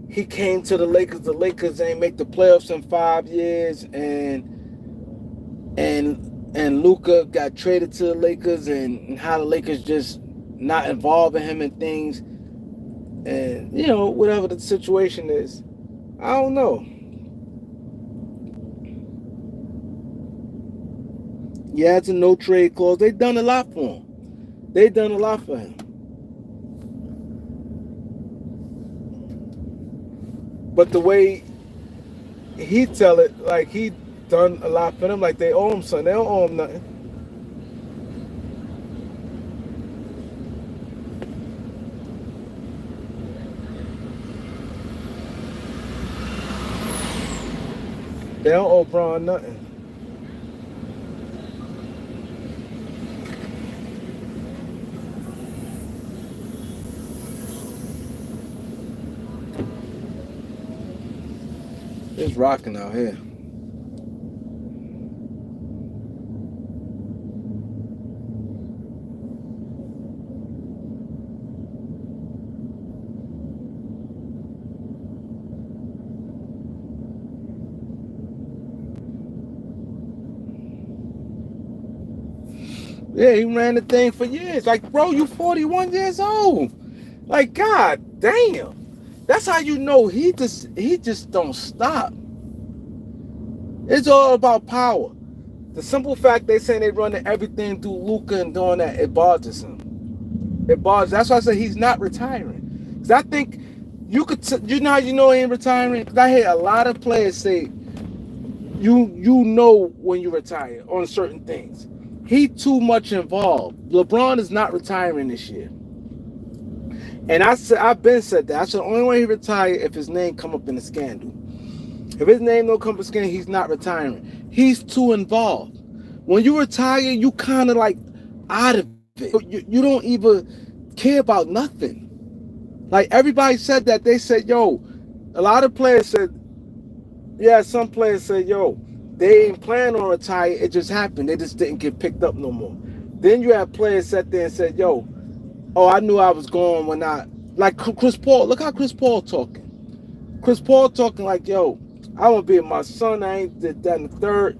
he came to the Lakers ain't make the playoffs in 5 years, and Luka got traded to the Lakers, and how the Lakers just not involving him in things, and whatever the situation is. I don't know. Yeah, it's a no trade clause. They done a lot for him. They done a lot for him. But the way he tell it, like he done a lot for them, like they owe him something. They don't owe him nothing. They don't owe Bron nothing. It's rocking out here. Yeah, he ran the thing for years. Like, bro, you 41 years old. Like, god damn. That's how you know he just don't stop. It's all about power. The simple fact they saying they running everything through Luka and doing that, it bothers him. It bothers. That's why I say he's not retiring. Cause I think you know how you know he ain't retiring. Cause I hear a lot of players say you know when you retire on certain things. He too much involved. LeBron is not retiring this year. And I've been said that. I said the only way he retire if his name come up in a scandal. If his name don't come up in a scandal, he's not retiring. He's too involved. When you retire, you kind of like out of it. You don't even care about nothing. Like everybody said that. They said, yo, a lot of players said, yeah, some players said, yo, they ain't planning on retire. It just happened. They just didn't get picked up no more. Then you have players sat there and said, yo, oh, I knew I was going when like Chris Paul. Look how Chris Paul talking. Chris Paul talking like, yo, I want to be with my son. I ain't did that in the third.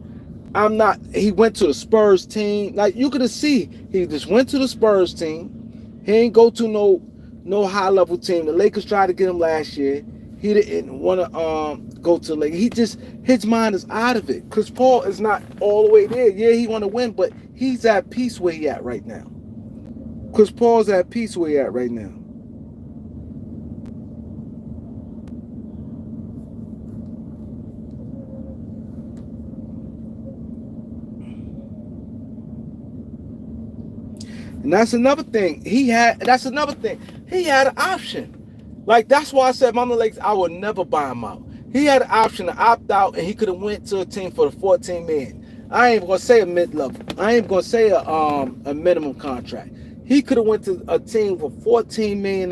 I'm not. He went to the Spurs team. Like you could see, he just went to the Spurs team. He ain't go to no high level team. The Lakers tried to get him last year. He didn't want to go to the Lakers. He just his mind is out of it. Chris Paul is not all the way there. Yeah, he want to win, but he's at peace where he at right now. Chris Paul's at peace where he at right now. And that's another thing. He had an option. Like that's why I said Mama Lakes, I would never buy him out. He had an option to opt out and he could have went to a team for the 14 million. I ain't gonna say a mid-level. I ain't gonna say a minimum contract. He could have went to a team for $14 million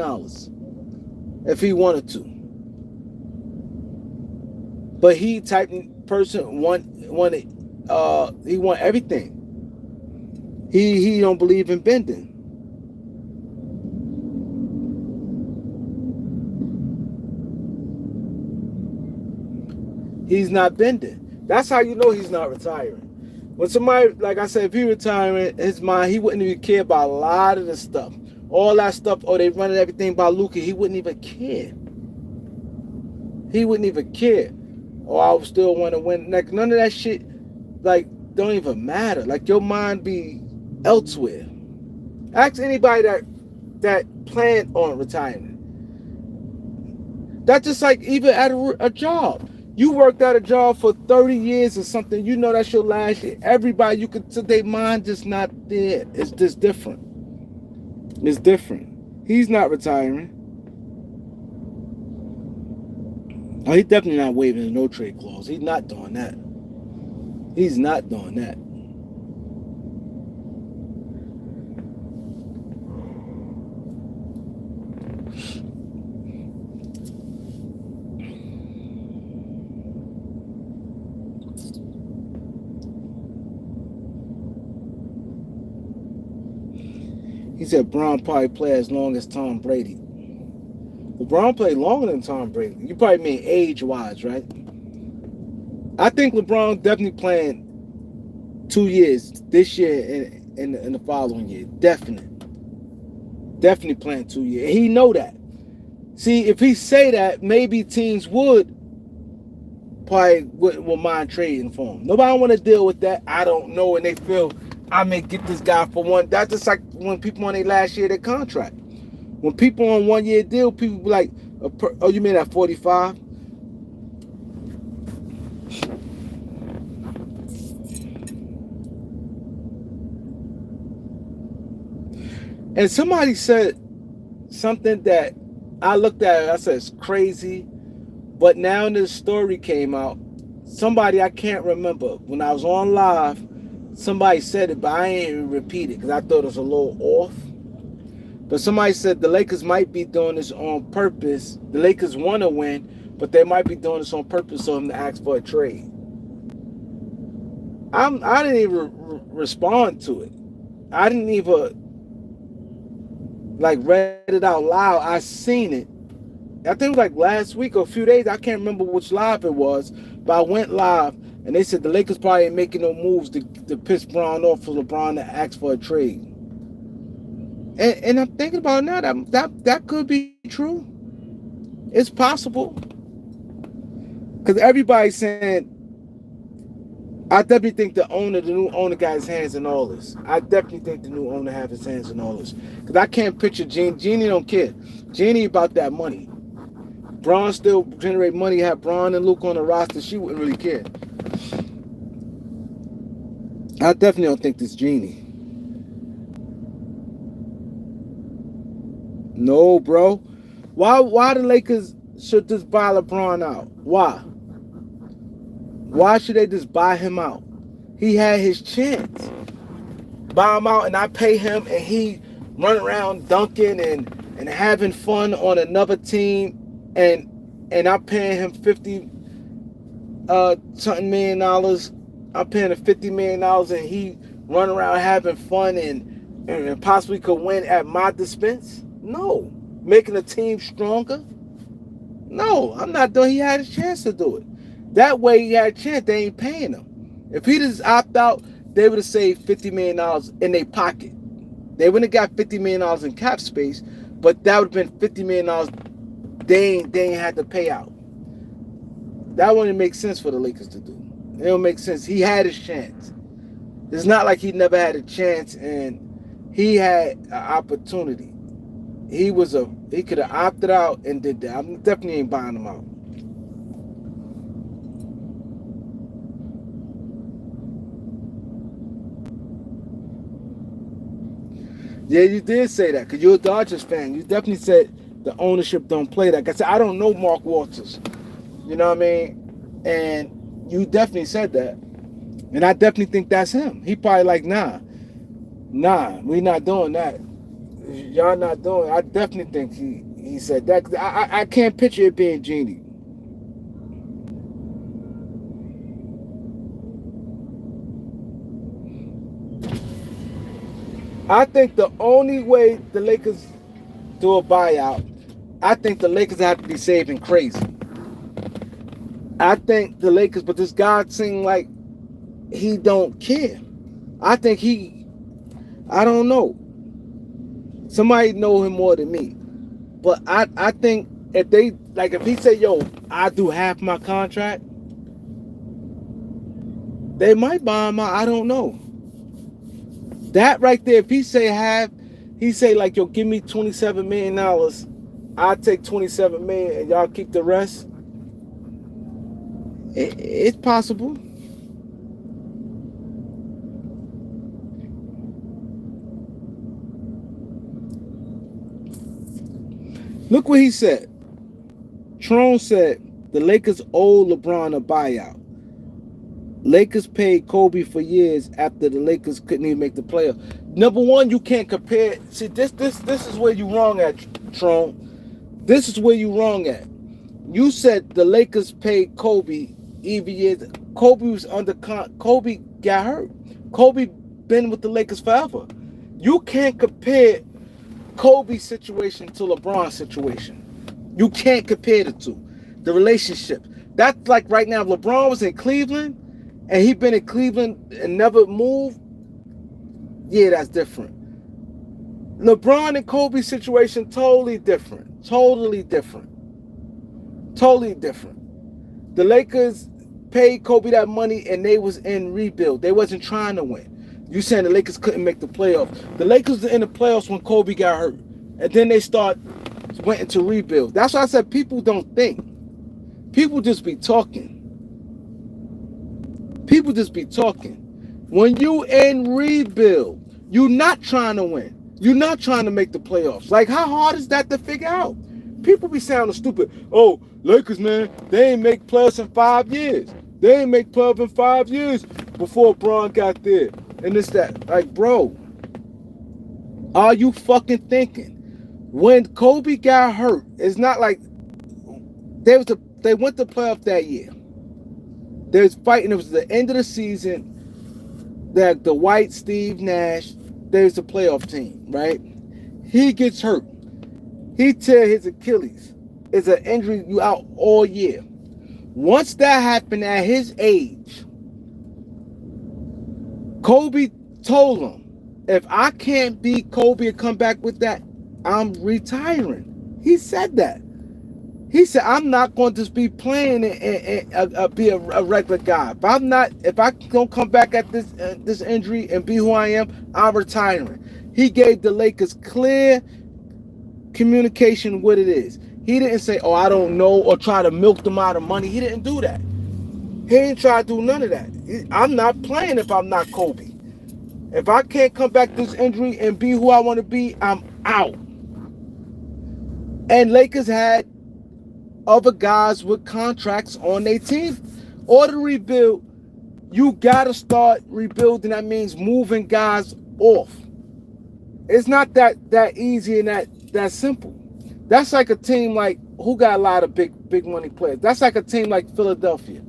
if he wanted to. But he type person wanted he want everything. He don't believe in bending. He's not bending. That's how you know he's not retiring. When somebody, like I said, if he retiring, his mind, he wouldn't even care about a lot of the stuff. All that stuff, they running everything by Luka, he wouldn't even care. He wouldn't even care. I still want to win. Like, none of that shit, like, don't even matter. Like, your mind be elsewhere. Ask anybody that planned on retiring. That's just like even at a job. You worked at a job for 30 years or something. You know that's your last year. Everybody, you could, their mind just not there. It's just different. It's different. He's not retiring. Oh, he's definitely not waiving the no trade clause. He's not doing that. He's not doing that. He said LeBron probably play as long as Tom Brady. LeBron played longer than Tom Brady. You probably mean age-wise, right? I think LeBron definitely playing 2 years, this year and the following year. Definitely playing 2 years. He know that. See, if he say that, maybe teams would mind trading for him. Nobody want to deal with that. I don't know, and they feel I may get this guy for one. That's just like when people on their last year of their contract. When people on 1 year deal, people be like, oh, you mean at 45? And somebody said something that I looked at it, I said, it's crazy. But now this story came out, somebody, I can't remember, when I was on live, somebody said it, but I ain't even repeat it because I thought it was a little off. But somebody said the Lakers might be doing this on purpose. The Lakers want to win, but they might be doing this on purpose so him to ask for a trade. I didn't even respond to it. I didn't even like read it out loud. I seen it. I think it was like last week or a few days. I can't remember which live it was, but I went live and they said the Lakers probably ain't making no moves to piss Bron off for LeBron to ask for a trade. And I'm thinking about it now that could be true. It's possible. Because everybody's saying, I definitely think the new owner got his hands in all this. I definitely think the new owner have his hands in all this. Because I can't picture Jeannie don't care. Jeannie about that money. Bron still generate money, have Bron and Luka on the roster, she wouldn't really care. I definitely don't think this Jeannie. No, bro. Why the Lakers should just buy LeBron out? Why? Why should they just buy him out? He had his chance. Buy him out and I pay him and he run around dunking and having fun on another team and I'm paying him something million dollars. I'm paying him $50 million and he run around having fun and possibly could win at my expense? No. Making the team stronger? No, I'm not doing. He had a chance to do it. That way he had a chance. They ain't paying him. If he just opt out, they would have saved $50 million in their pocket. They wouldn't have got $50 million in cap space, but that would have been $50 million they ain't had to pay out. That wouldn't make sense for the Lakers to do. It don't make sense. He had his chance. It's not like he never had a chance and he had an opportunity. He could have opted out and did that. I'm definitely ain't buying him out. Yeah, you did say that because you're a Dodgers fan. You definitely said the ownership don't play that. Like I said, I don't know Mark Walters. You know what I mean? And you definitely said that. And I definitely think that's him. He probably like, nah, we not doing that. Y'all not doing it. I definitely think he said that. I can't picture it being Jeannie. I think the only way the Lakers do a buyout, I think the Lakers have to be saving crazy. I think the Lakers, but this guy seems like he don't care. I think I don't know. Somebody know him more than me. But I think if he say, yo, I do half my contract, they might buy him out. I don't know. That right there, if he say half, he say like, yo, give me $27 million. I'll take $27 million and y'all keep the rest. It's possible. Look what he said. Tron said the Lakers owe LeBron a buyout. Lakers paid Kobe for years after the Lakers couldn't even make the playoff. Number one, you can't compare. See, this is where you wrong at, Tron. This is where you wrong at. You said the Lakers paid Kobe even years. Kobe was under Kobe got hurt. Kobe been with the Lakers forever. You can't compare Kobe's situation to LeBron's situation. You can't compare the two. The relationship. That's like right now, if LeBron was in Cleveland and he been in Cleveland and never moved, yeah, that's different. LeBron and Kobe's situation, totally different. Totally different. Totally different. The Lakers paid Kobe that money and they was in rebuild. They wasn't trying to win. You saying the Lakers couldn't make the playoffs. The Lakers were in the playoffs when Kobe got hurt. And then they went into rebuild. That's why I said people don't think. People just be talking. People just be talking. When you in rebuild, you're not trying to win. You're not trying to make the playoffs. Like, how hard is that to figure out? People be sounding stupid. Oh, Lakers, man, they ain't make playoffs in 5 years. They ain't make playoffs in 5 years before Bron got there. And this, that. Like, bro, are you fucking thinking? When Kobe got hurt, it's not like they went to playoff that year. They was fighting. It was the end of the season. That the White, Steve Nash, there's the playoff team, right? He gets hurt. He tear his Achilles. It's an injury you out all year. Once that happened at his age, Kobe told him, if I can't beat Kobe and come back with that, I'm retiring. He said that. He said, I'm not going to just be playing and be a regular guy. If I don't come back at this injury and be who I am, I'm retiring. He gave the Lakers clear communication what it is. He didn't say, oh, I don't know, or try to milk them out of money. He didn't do that. He didn't try to do none of that. I'm not playing if I'm not Kobe. If I can't come back this injury and be who I want to be, I'm out. And Lakers had other guys with contracts on their team. Or to rebuild, you gotta start rebuilding. That means moving guys off. It's not that easy and that simple. That's like a team like who got a lot of big money players. That's like a team like Philadelphia,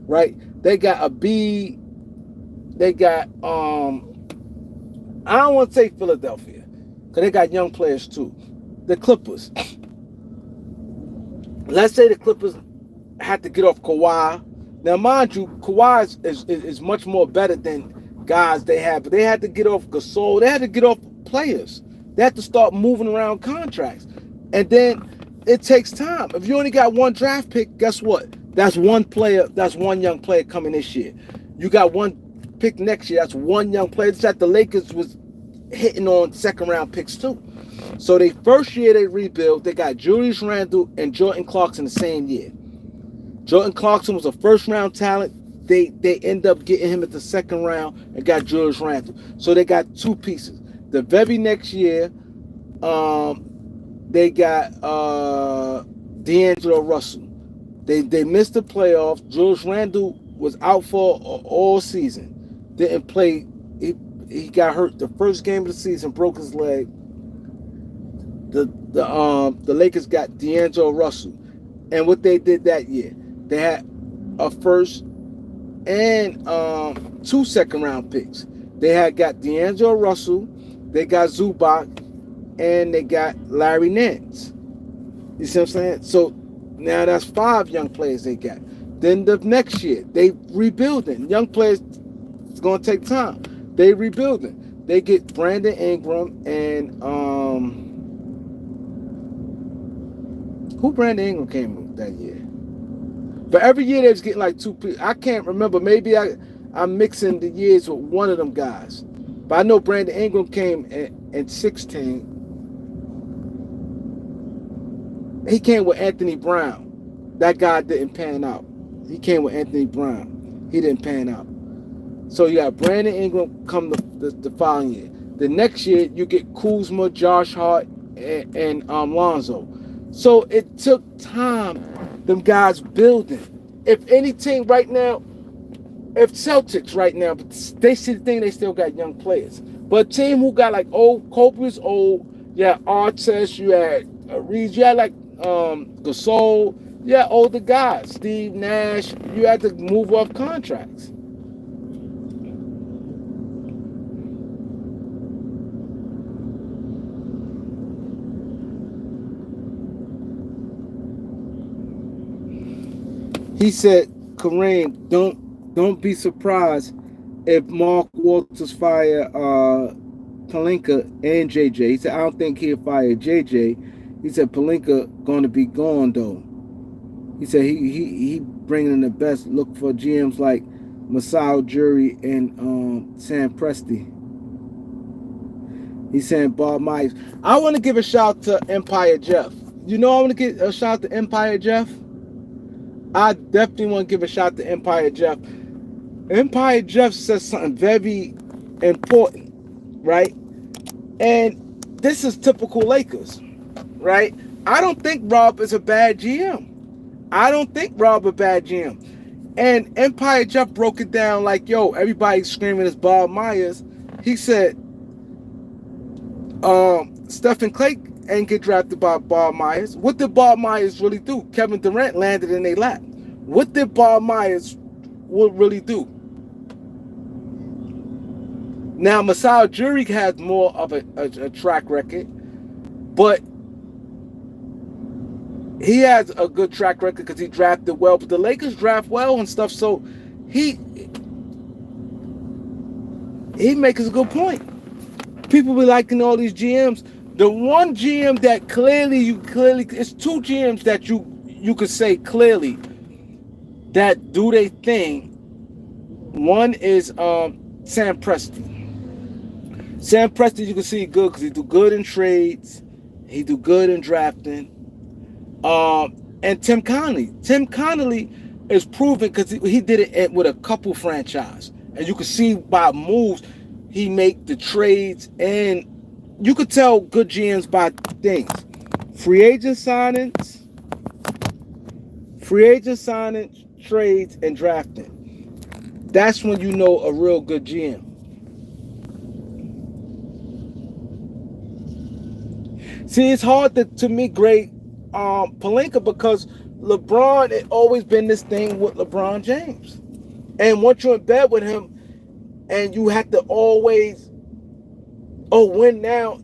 right? They got a B. They got I don't want to say Philadelphia because they got young players too. The Clippers. Let's say the Clippers had to get off Kawhi. Now, mind you, Kawhi is much more better than guys they have, but they had to get off Gasol. They had to get off players. They had to start moving around contracts. And then it takes time. If you only got one draft pick, guess what? That's one player. That's one young player coming this year. You got one pick next year. That's one young player. It's that the Lakers was hitting on second round picks too. So they first year they rebuilt, they got Julius Randle and Jordan Clarkson the same year. Jordan Clarkson was a first round talent. They end up getting him at the second round and got Julius Randle. So they got two pieces. The very next year, they got D'Angelo Russell. They missed the playoffs. Julius Randle was out for all season. Didn't play. He got hurt the first game of the season, broke his leg. The Lakers got D'Angelo Russell. And what they did that year, they had a first and 2 second-round picks. They had got D'Angelo Russell, they got Zubac, and they got Larry Nance. You see what I'm saying? So now that's 5 young players they got. Then the next year, they rebuilding. Young players, it's going to take time. They rebuilding. They get Brandon Ingram and who Brandon Ingram came with that year? But every year they was getting like 2 people. I can't remember. Maybe I'm mixing the years with one of them guys. But I know Brandon Ingram came in 16. He came with Anthony Brown. That guy didn't pan out. He came with Anthony Brown. He didn't pan out. So you got Brandon Ingram come the following year. The next year you get Kuzma, Josh Hart, and Lonzo. So it took time. Them guys building. If any team right now, if Celtics right now, but they see the thing, they still got young players. But a team who got like old, Kobe's old, you had Artest, you had Reeves, you had like Gasol, you had older guys, Steve Nash, you had to move off contracts. He said, Kareem, don't be surprised if Mark Walters fire Pelinka and JJ. He said, I don't think he'll fire JJ. He said, Pelinka going to be gone though. He said he bringing in the best. Look for GMs like Masao Jury and Sam Presti. He's saying Bob Myers. I want to give a shout to Empire Jeff. You know I want to give a shout to Empire Jeff? I definitely want to give a shout to Empire Jeff. Empire Jeff says something very important, right? And this is typical Lakers, right? I don't think Rob is a bad GM. I don't think Rob a bad GM. And Empire Jeff broke it down like, yo, everybody's screaming it's Bob Myers. He said, Stephen Clay and get drafted by Bob Myers. What did Bob Myers really do? Kevin Durant landed in their lap. What did Bob Myers really do? Now, Masai Ujiri has more of a track record, but he has a good track record because he drafted well. But the Lakers draft well and stuff, so he makes a good point. People be liking all these GMs. The one GM that clearly, it's two GMs that you could say clearly that do their thing. One is Sam Presti. Sam Presti, you can see good because he do good in trades, he do good in drafting. And Tim Connolly. Tim Connolly is proven because he did it with a couple franchise, and you can see by moves he make the trades, and you could tell good GMs by things. Free agent signings, trades, and drafting. That's when you know a real good GM. See, it's hard to me grade Pelinka because LeBron, it always been this thing with LeBron James. And once you're in bed with him and you have to always, win now,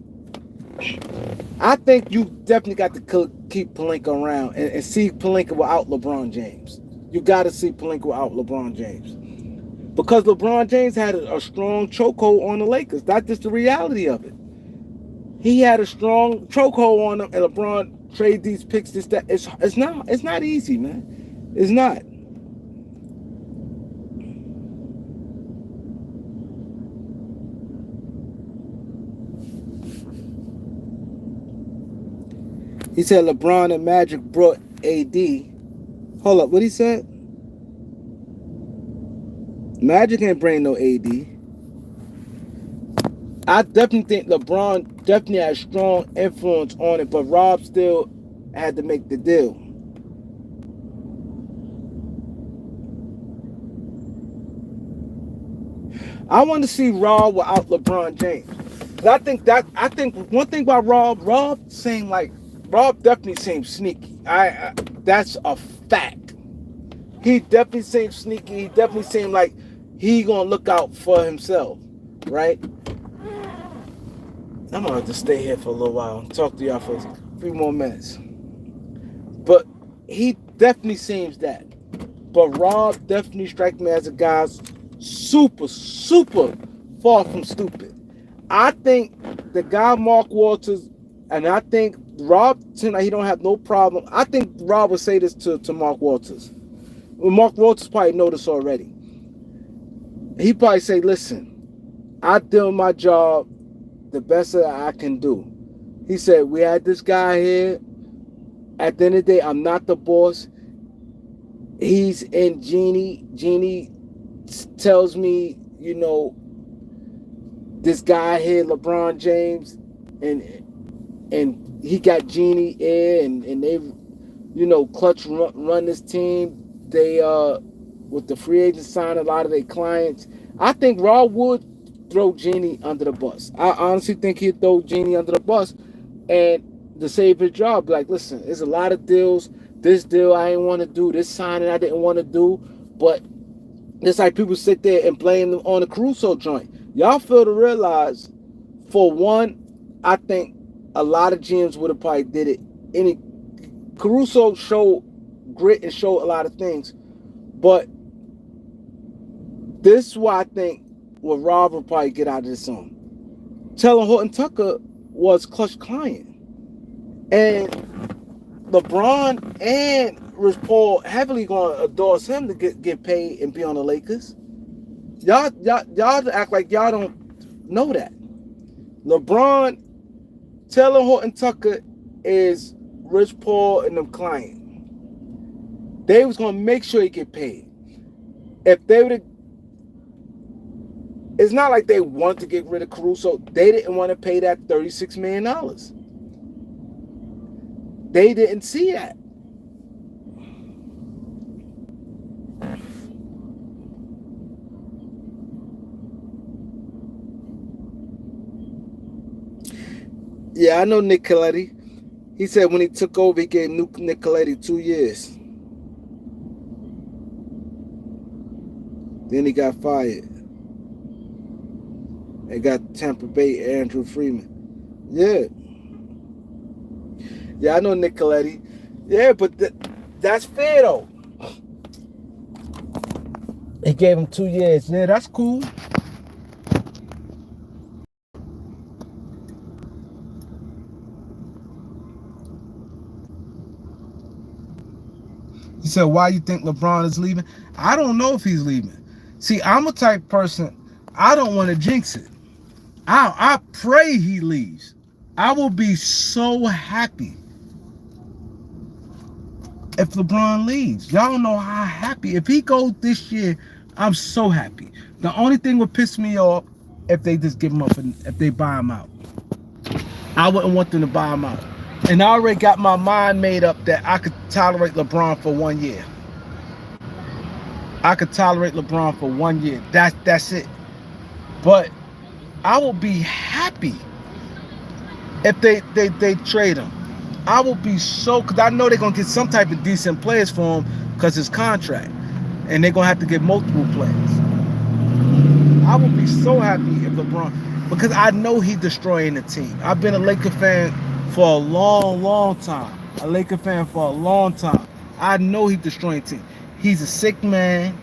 I think you definitely got to keep Pelinka around and see Pelinka without LeBron James. You got to see Pelinka without LeBron James. Because LeBron James had a strong chokehold on the Lakers. That's just the reality of it. He had a strong chokehold on him, and LeBron trade these picks. It's not easy, man. It's not. He said LeBron and Magic brought AD. Hold up, what he said? Magic ain't bring no AD. I definitely think LeBron definitely had strong influence on it, but Rob still had to make the deal. I want to see Rob without LeBron James. I think one thing about Rob definitely seems sneaky. That's a fact. He definitely seems sneaky. He definitely seemed like he gonna look out for himself, right? I'm gonna have to stay here for a little while and talk to y'all for a few more minutes. But he definitely seems that. But Rob definitely strikes me as a guy super, super far from stupid. I think the guy Mark Walters, and I think Rob tonight, he don't have no problem. I think Rob would say this to Mark Walters. Well, Mark Walters probably know this already. He probably say, listen, I did my job the best that I can do. He said, we had this guy here. At the end of the day, I'm not the boss. He's in Genie. Genie tells me, this guy here, LeBron James, and he got Genie in, and they, Clutch run this team. They with the free agent sign a lot of their clients. I think Rob would throw Genie under the bus. I honestly think he'd throw Genie under the bus and to save his job. Like, listen, there's a lot of deals. This deal I didn't want to do. This signing I didn't want to do. But it's like people sit there and blame them on the Caruso joint. Y'all fail to realize, for one, I think a lot of GMs would have probably did it. Caruso showed grit and showed a lot of things. But this is why I think what Rob will probably get out of this song. Taylor Horton Tucker was Clutch client. And LeBron and Rich Paul heavily going to endorse him to get paid and be on the Lakers. Y'all act like y'all don't know that. LeBron, Taylor Horton Tucker is Rich Paul and them client. They was going to make sure he get paid. If they would have, it's not like they wanted to get rid of Caruso. They didn't want to pay that $36 million. They didn't see that. Yeah, I know Nick Coletti. He said when he took over, he gave Nicoletti 2 years. Then he got fired. And got Tampa Bay Andrew Freeman. Yeah. Yeah, I know Nicoletti. Yeah, but that's fair though. He gave him 2 years. Yeah, that's cool. He said, why you think LeBron is leaving? I don't know if he's leaving. See, I'm a type person, I don't want to jinx it. I pray he leaves. I will be so happy if LeBron leaves. Y'all don't know how happy. If he goes this year, I'm so happy. The only thing would piss me off if they just give him up and if they buy him out. I wouldn't want them to buy him out. And I already got my mind made up that I could tolerate LeBron for 1 year. I could tolerate LeBron for 1 year. That's it. But I will be happy if they trade him. I will be so, because I know they're going to get some type of decent players for him because his contract. And they're going to have to get multiple players. I will be so happy if LeBron, because I know he's destroying the team. I've been a Laker fan for a long, long time. A Laker fan for a long time. I know he's destroying the team. He's a sick man.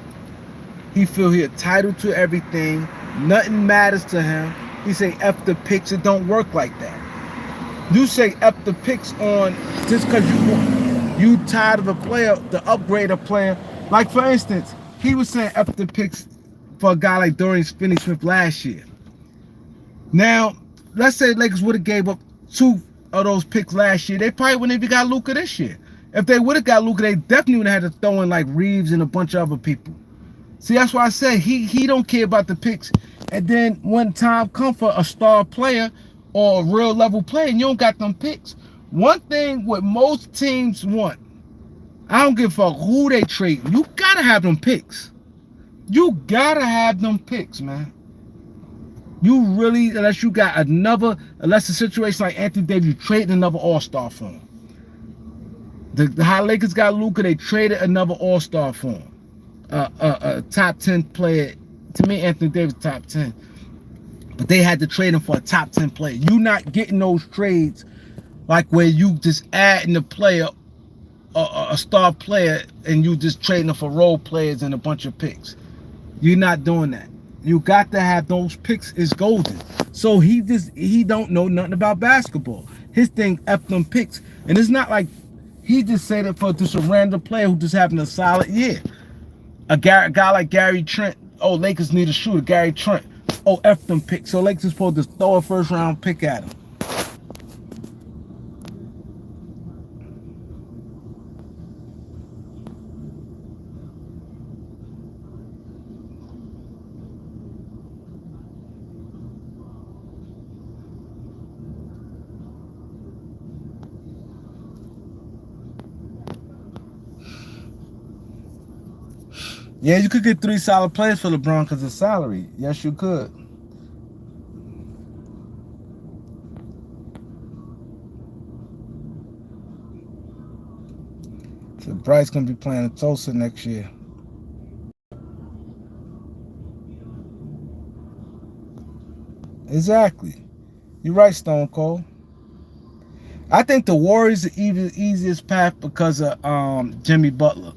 He feel he's entitled to everything. Nothing matters to him. He say F the picks. It don't work like that. You say F the picks on just because you tired of a player, the upgrade a player. Like for instance, he was saying F the picks for a guy like Dorian Finney-Smith last year. Now, let's say Lakers would have gave up 2 of those picks last year. They probably wouldn't even got Luka this year. If they would have got Luka, they definitely would have had to throw in like Reeves and a bunch of other people. See, that's why I said he don't care about the picks. And then when time comes for a star player or a real level player, and you don't got them picks. One thing what most teams want, I don't give a fuck who they trade. You gotta have them picks. You gotta have them picks, man. You really, unless you got unless the situation like Anthony Davis, you trade another all-star for him. The how Lakers got Luka, they traded another all-star for him. A top 10 player. To me, Anthony Davis top 10. But they had to trade him for a top 10 player. You not getting those trades like where you just adding a player, a star player, and you just trading them for role players and a bunch of picks. You're not doing that. You got to have those picks is golden. So he don't know nothing about basketball. His thing F them picks. And it's not like he just said it for just a random player who just having a solid year. A guy like Gary Trent. Oh, Lakers need a shooter. Gary Trent. Oh, F them picks. So Lakers is supposed to throw a first round pick at him. Yeah, you could get 3 solid players for LeBron because of salary. Yes, you could. So Bryce gonna be playing in Tulsa next year. Exactly. You're right, Stone Cold. I think the Warriors are even easiest path because of Jimmy Butler.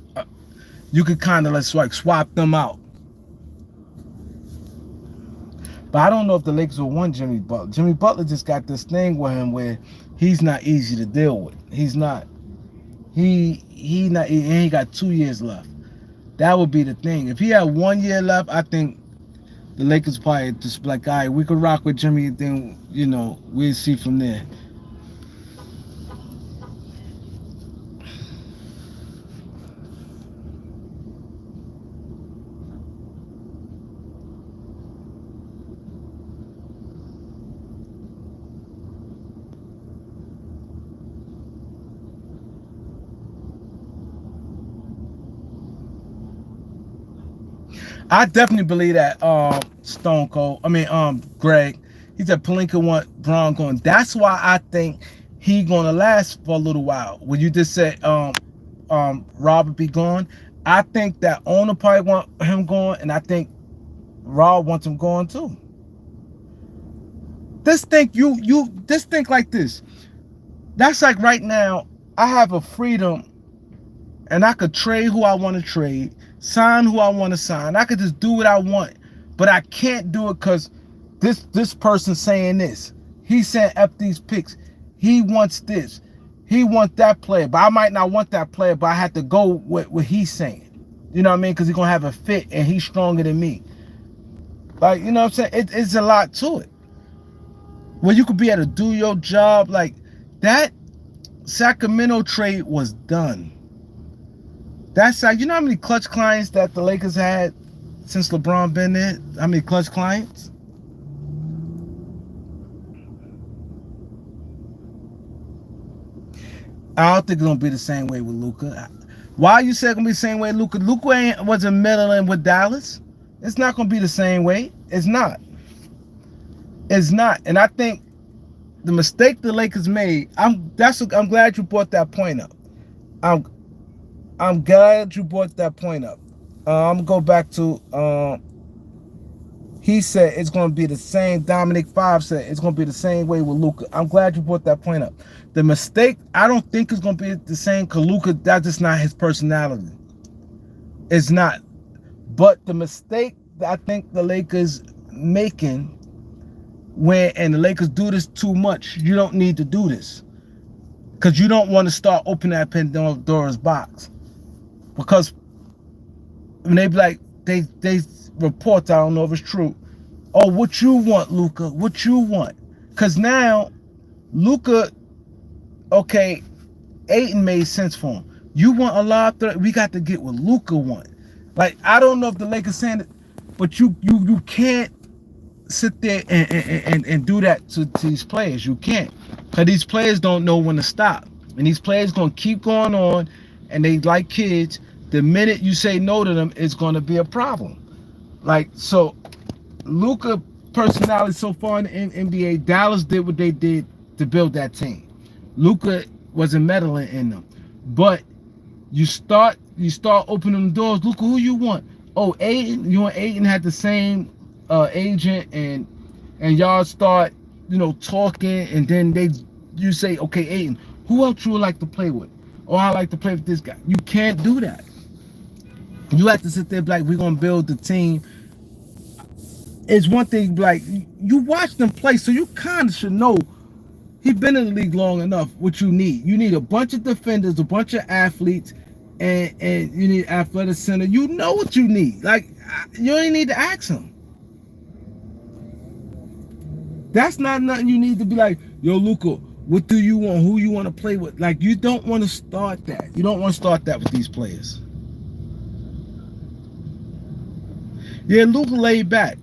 You could kind of like swap them out. But I don't know if the Lakers will want Jimmy Butler. Jimmy Butler just got this thing with him where he's not easy to deal with. He's not. He ain't got 2 years left. That would be the thing. If he had 1 year left, I think the Lakers probably just be like, all right, we could rock with Jimmy, and then we'll see from there. I definitely believe that Greg. He said Pelinka want Braun going. That's why I think he gonna last for a little while. When you just said Robert be gone, I think that owner probably want him going, and I think Rob wants him going too. Just think just think like this. That's like right now, I have a freedom and I could trade who I want to trade, sign who I want to sign. I could just do what I want, but I can't do it because this person's saying this. He's saying F these picks. He wants this. He wants that player, but I might not want that player, but I have to go with what he's saying. You know what I mean? Because he's going to have a fit and he's stronger than me. Like, you know what I'm saying? It's a lot to it. Where you could be able to do your job. Like, that Sacramento trade was done. That's like, you know how many clutch clients that the Lakers had since LeBron been there? How many clutch clients? I don't think it's gonna be the same way with Luka. Why you say it's gonna be the same way, Luka? Luka wasn't meddling with Dallas. It's not gonna be the same way. It's not. It's not. And I think the mistake the Lakers made. I'm glad you brought that point up. I'm glad you brought that point up. I'm gonna go back to he said it's gonna be the same. Dominic 5 said it's gonna be the same way with Luka. I'm glad you brought that point up. The mistake, I don't think it's gonna be the same because Luka, that's just not his personality. It's not. But the mistake that I think the Lakers making and the Lakers do this too much, you don't need to do this. Because you don't want to start opening that Pandora's box. Because when they be like, they report, I don't know if it's true. Oh, what you want, Luka? What you want? Because now, Luka, okay, Ayton made sense for him. You want a lot of we got to get what Luka want. Like, I don't know if the Lakers saying it, but you can't sit there and do that to these players. You can't. Because these players don't know when to stop. And these players going to keep going on, and they like kids. The minute you say no to them, it's going to be a problem. Like, so, Luka personality so far in the NBA, Dallas did what they did to build that team. Luka wasn't meddling in them. But you start opening doors. Luka, who you want? Oh, Ayton. You and Ayton had the same agent, and y'all start, talking, and then you say, okay, Ayton, who else you would like to play with? Oh, I like to play with this guy. You can't do that. You have to sit there and be like, we're gonna build the team. It's one thing, like, you watch them play, so you kind of should know. He's been in the league long enough. What you need a bunch of defenders, a bunch of athletes, and you need athletic center. You know what you need. Like, you don't even need to ask him. That's not nothing you need to be like, yo, Luka, what do you want? Who you want to play with? Like, you don't want to start that. You don't want to start that with these players. Yeah, Luka laid back.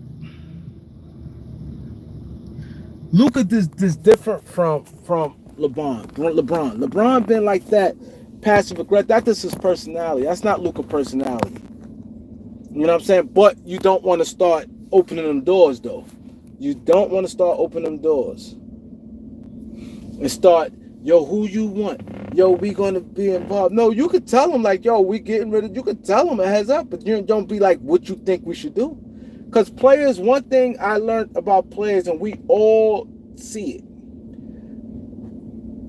Luka is different from LeBron. LeBron been like that, passive aggressive. That's just his personality. That's not Luka's personality. You know what I'm saying? But you don't want to start opening them doors, though. You don't want to start opening them doors. And start, yo, who you want? Yo, we going to be involved. No, you could tell them, like, yo, we getting rid of, you could tell them a heads up, but you don't be like, what you think we should do? Because players, one thing I learned about players, and we all see it.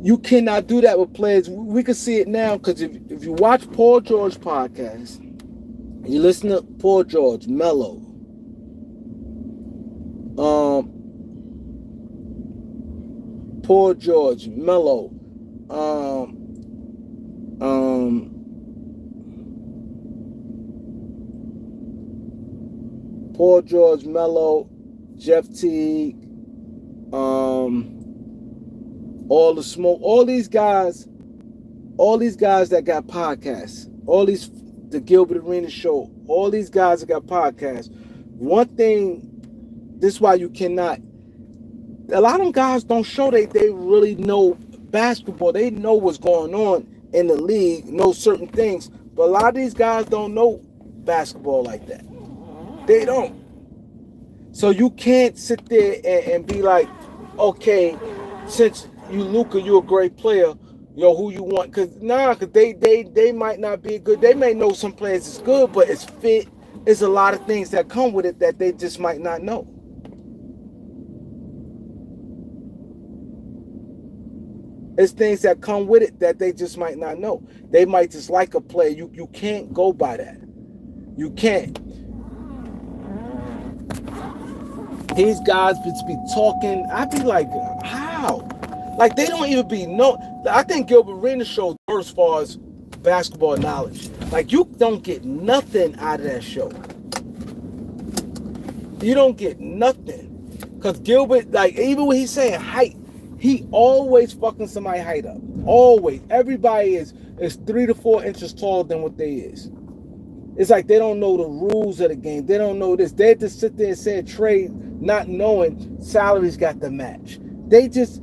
You cannot do that with players. We can see it now, because if you watch Paul George podcast, you listen to Paul George, Mello, Paul George, Mello, Paul George, Mello, Jeff Teague, all the smoke, all these guys that got podcasts, the Gilbert Arenas show, all these guys that got podcasts. One thing, this is why you cannot, a lot of them guys don't show they really know basketball. They know what's going on in the league, know certain things, but a lot of these guys don't know basketball like that. They don't. So you can't sit there and be like, okay, since you Luka, you a great player. Yo, who you want? Cause they might not be good. They may know some players is good, but it's fit. It's a lot of things that come with it that they just might not know. It's things that come with it that they just might not know. They might just like a player. You can't go by that. You can't. These guys just be talking. I be like, how? Like they don't even be know. I think Gilbert Arenas showed as far as basketball knowledge. Like you don't get nothing out of that show. You don't get nothing. Cause Gilbert, like even when he's saying height, he always fucking somebody height up. Always. Everybody is 3 to 4 inches taller than what they is. It's like they don't know the rules of the game. They don't know this. They just sit there and say a trade, not knowing salaries got to match. They just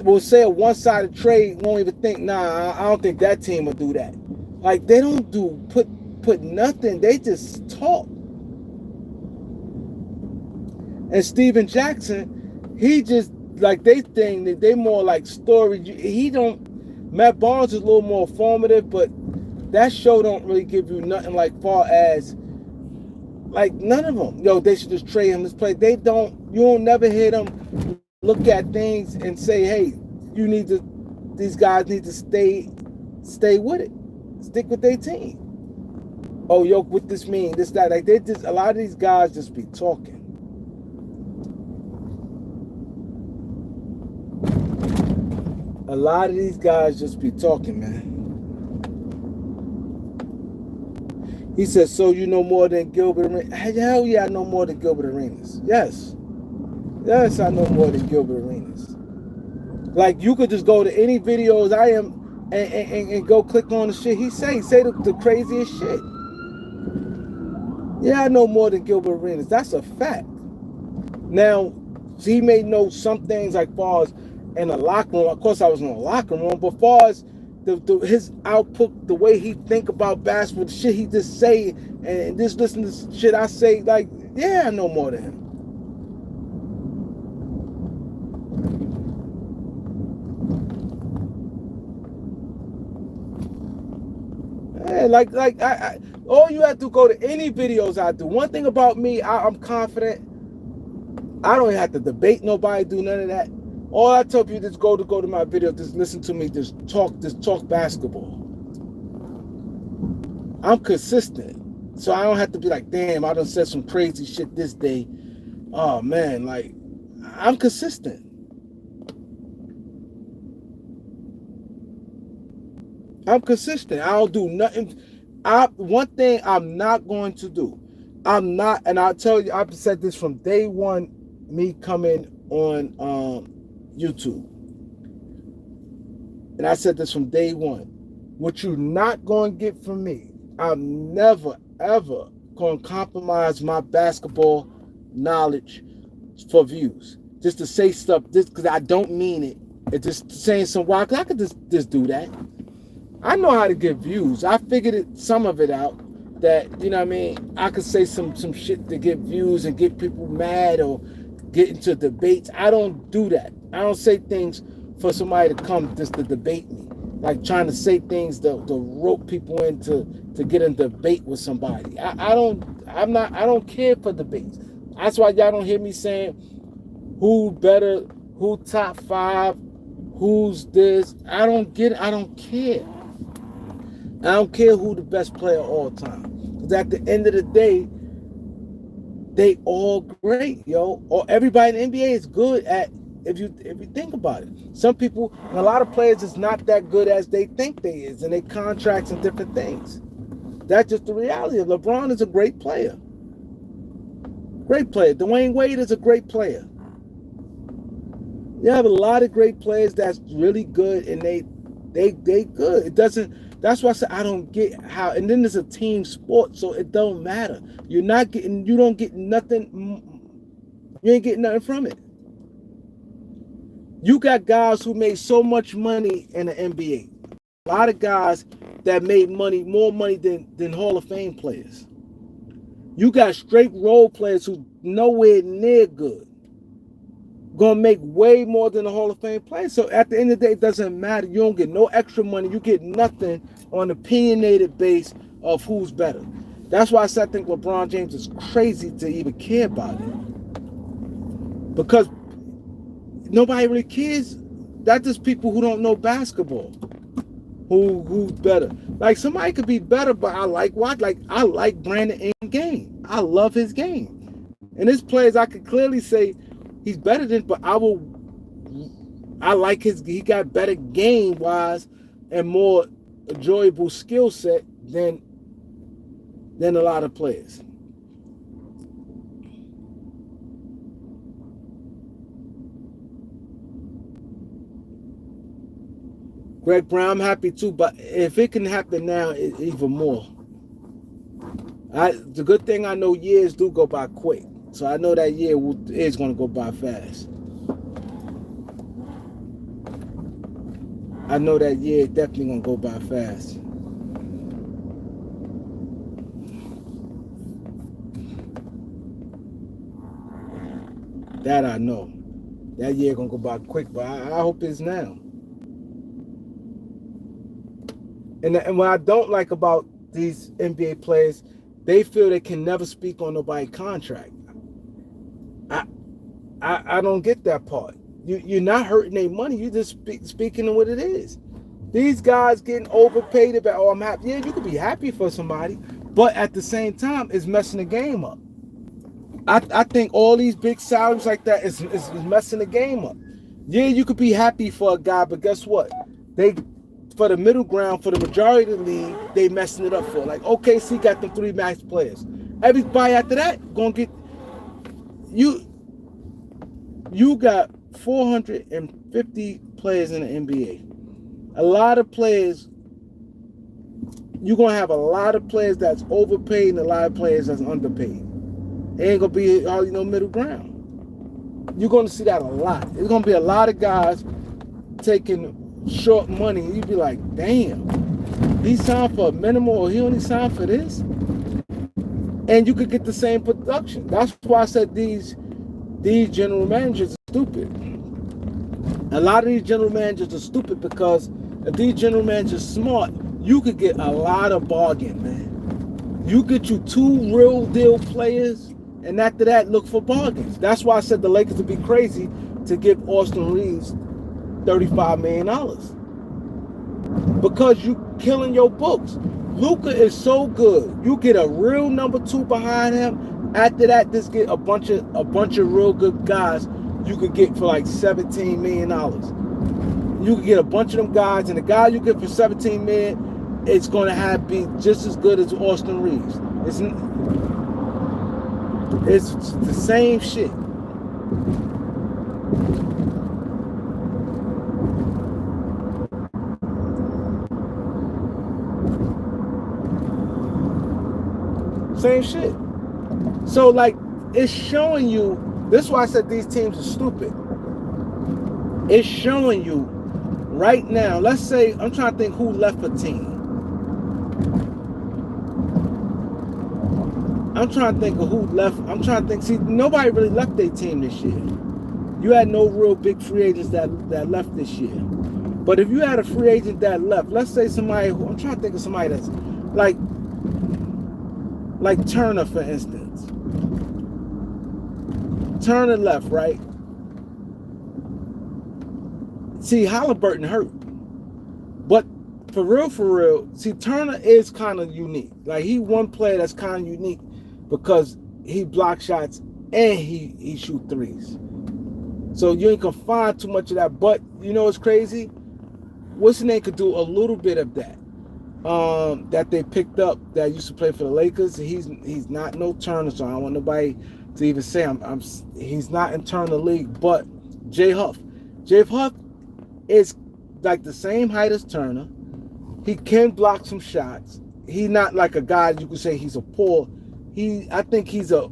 will say a one-sided trade, won't even think, nah, I don't think that team will do that. Like they don't do put nothing. They just talk. And Steven Jackson, he just like they think that they more like story. He don't. Matt Barnes is a little more formative, but that show don't really give you nothing like far as like none of them. Yo, they should just trade him this play. They don't. You don't never hear them look at things and say, hey, you need to. These guys need to stay with it. Stick with their team. Oh, yo, what this mean? This that. Like they just a lot of these guys just be talking. A lot of these guys just be talking, man. He said, so you know more than Gilbert Arenas? Hell yeah, I know more than Gilbert Arenas. Yes. Yes, I know more than Gilbert Arenas. Like, you could just go to any videos I am and go click on the shit he say. Say the craziest shit. Yeah, I know more than Gilbert Arenas. That's a fact. Now, he may know some things like far as in the locker room. Of course, I was in the locker room, but far as his output, the way he think about basketball, the shit he just say, and just listen to shit I say, like, yeah, I know more than him. Yeah, like I all you have to go to any videos I do. One thing about me, I'm confident. I don't have to debate nobody, do none of that. All I tell people is go to my video, just listen to me, just talk basketball. I'm consistent. So I don't have to be like, damn, I done said some crazy shit this day. Oh man, like I'm consistent. I'm consistent. I don't do nothing. One thing I'm not going to do. I'm not, and I'll tell you, I've said this from day one, me coming on YouTube. And I said this from day one. What you're not going to get from me, I'm never, ever going to compromise my basketball knowledge for views. Just to say stuff, just because I don't mean it. It's just saying some wild, because I could just do that. I know how to get views. I figured some of it out. That, you know what I mean, I could say some shit to get views and get people mad or get into debates. I don't do that. I don't say things for somebody to come just to debate me. Like trying to say things to rope people into to get in debate with somebody. I don't care for debates. That's why y'all don't hear me saying who better, who top 5, who's this. I don't care. I don't care who the best player of all time. Because at the end of the day, they all great, yo. Or everybody in the NBA is good at, if you think about it. Some people, and a lot of players is not that good as they think they is, and they contracts and different things. That's just the reality. LeBron is a great player. Great player. Dwayne Wade is a great player. You have a lot of great players that's really good, and they good. It doesn't. That's why I said I don't get how. And then it's a team sport, so it don't matter. You don't get nothing. You ain't getting nothing from it. You got guys who made so much money in the NBA. A lot of guys that made more money than Hall of Fame players. You got straight role players who nowhere near good. gonna make way more than a Hall of Fame player. So at the end of the day, it doesn't matter. You don't get no extra money. You get nothing on opinionated base of who's better. That's why I said I think LeBron James is crazy to even care about it. Because nobody really cares. That's just people who don't know basketball. Who's better? Like somebody could be better, but I like Brandon Ingram's game. I love his game. And his players, I could clearly say he's better than, but I like he got better game wise and more enjoyable skill set than a lot of players. Greg Brown, I'm happy too, but if it can happen now, even more. The good thing I know years do go by quick. So I know that year is going to go by fast. I know that year definitely going to go by fast. That I know. That year going to go by quick, but I hope it's now. And what I don't like about these NBA players, they feel they can never speak on nobody's contract. I don't get that part. You're not hurting their money. You're just speaking of what it is. These guys getting overpaid about, oh, I'm happy. Yeah, you could be happy for somebody, but at the same time, it's messing the game up. I think all these big salaries like that is messing the game up. Yeah, you could be happy for a guy, but guess what? For the middle ground, for the majority of the league, they messing it up for. Like, OKC got them 3 max players. Everybody after that gonna get you got 450 players in the NBA. A lot of players, you're gonna have a lot of players that's overpaid and a lot of players that's underpaid. It ain't gonna be hardly no middle ground. You're gonna see that a lot. There's gonna be a lot of guys taking short money. You'd be like, damn, he signed for a minimum or he only signed for this? And you could get the same production. That's why I said these general managers are stupid. A lot of these general managers are stupid because if these general managers are smart, you could get a lot of bargain, man. You get you 2 real deal players, and after that, look for bargains. That's why I said the Lakers would be crazy to give Austin Reeves $35 million. Because you killing your books. Luka is so good. You get a real number 2 behind him. After that, just get a bunch of real good guys you could get for like $17 million. You could get a bunch of them guys, and the guy you get for $17 million, it's going to be just as good as Austin Reeves. It's the same shit. Same shit. So, like, it's showing you, this is why I said these teams are stupid. It's showing you right now, let's say, I'm trying to think who left a team. I'm trying to think of who left. I'm trying to think, see, nobody really left their team this year. You had no real big free agents that left this year. But if you had a free agent that left, let's say somebody who, I'm trying to think of somebody that's like Turner, for instance. Turner left, right? See, Halliburton hurt. But for real, see, Turner is kind of unique. Like, he one player that's kind of unique because he blocks shots and he shoot threes. So you ain't gonna find too much of that. But you know what's crazy? What's his name could do a little bit of that. That they picked up that used to play for the Lakers. He's not no Turner, so I don't want nobody to even say he's not in Turner league. But Jay Huff is like the same height as Turner. He can block some shots. He's not like a guy you could say he's a poor. I think he's I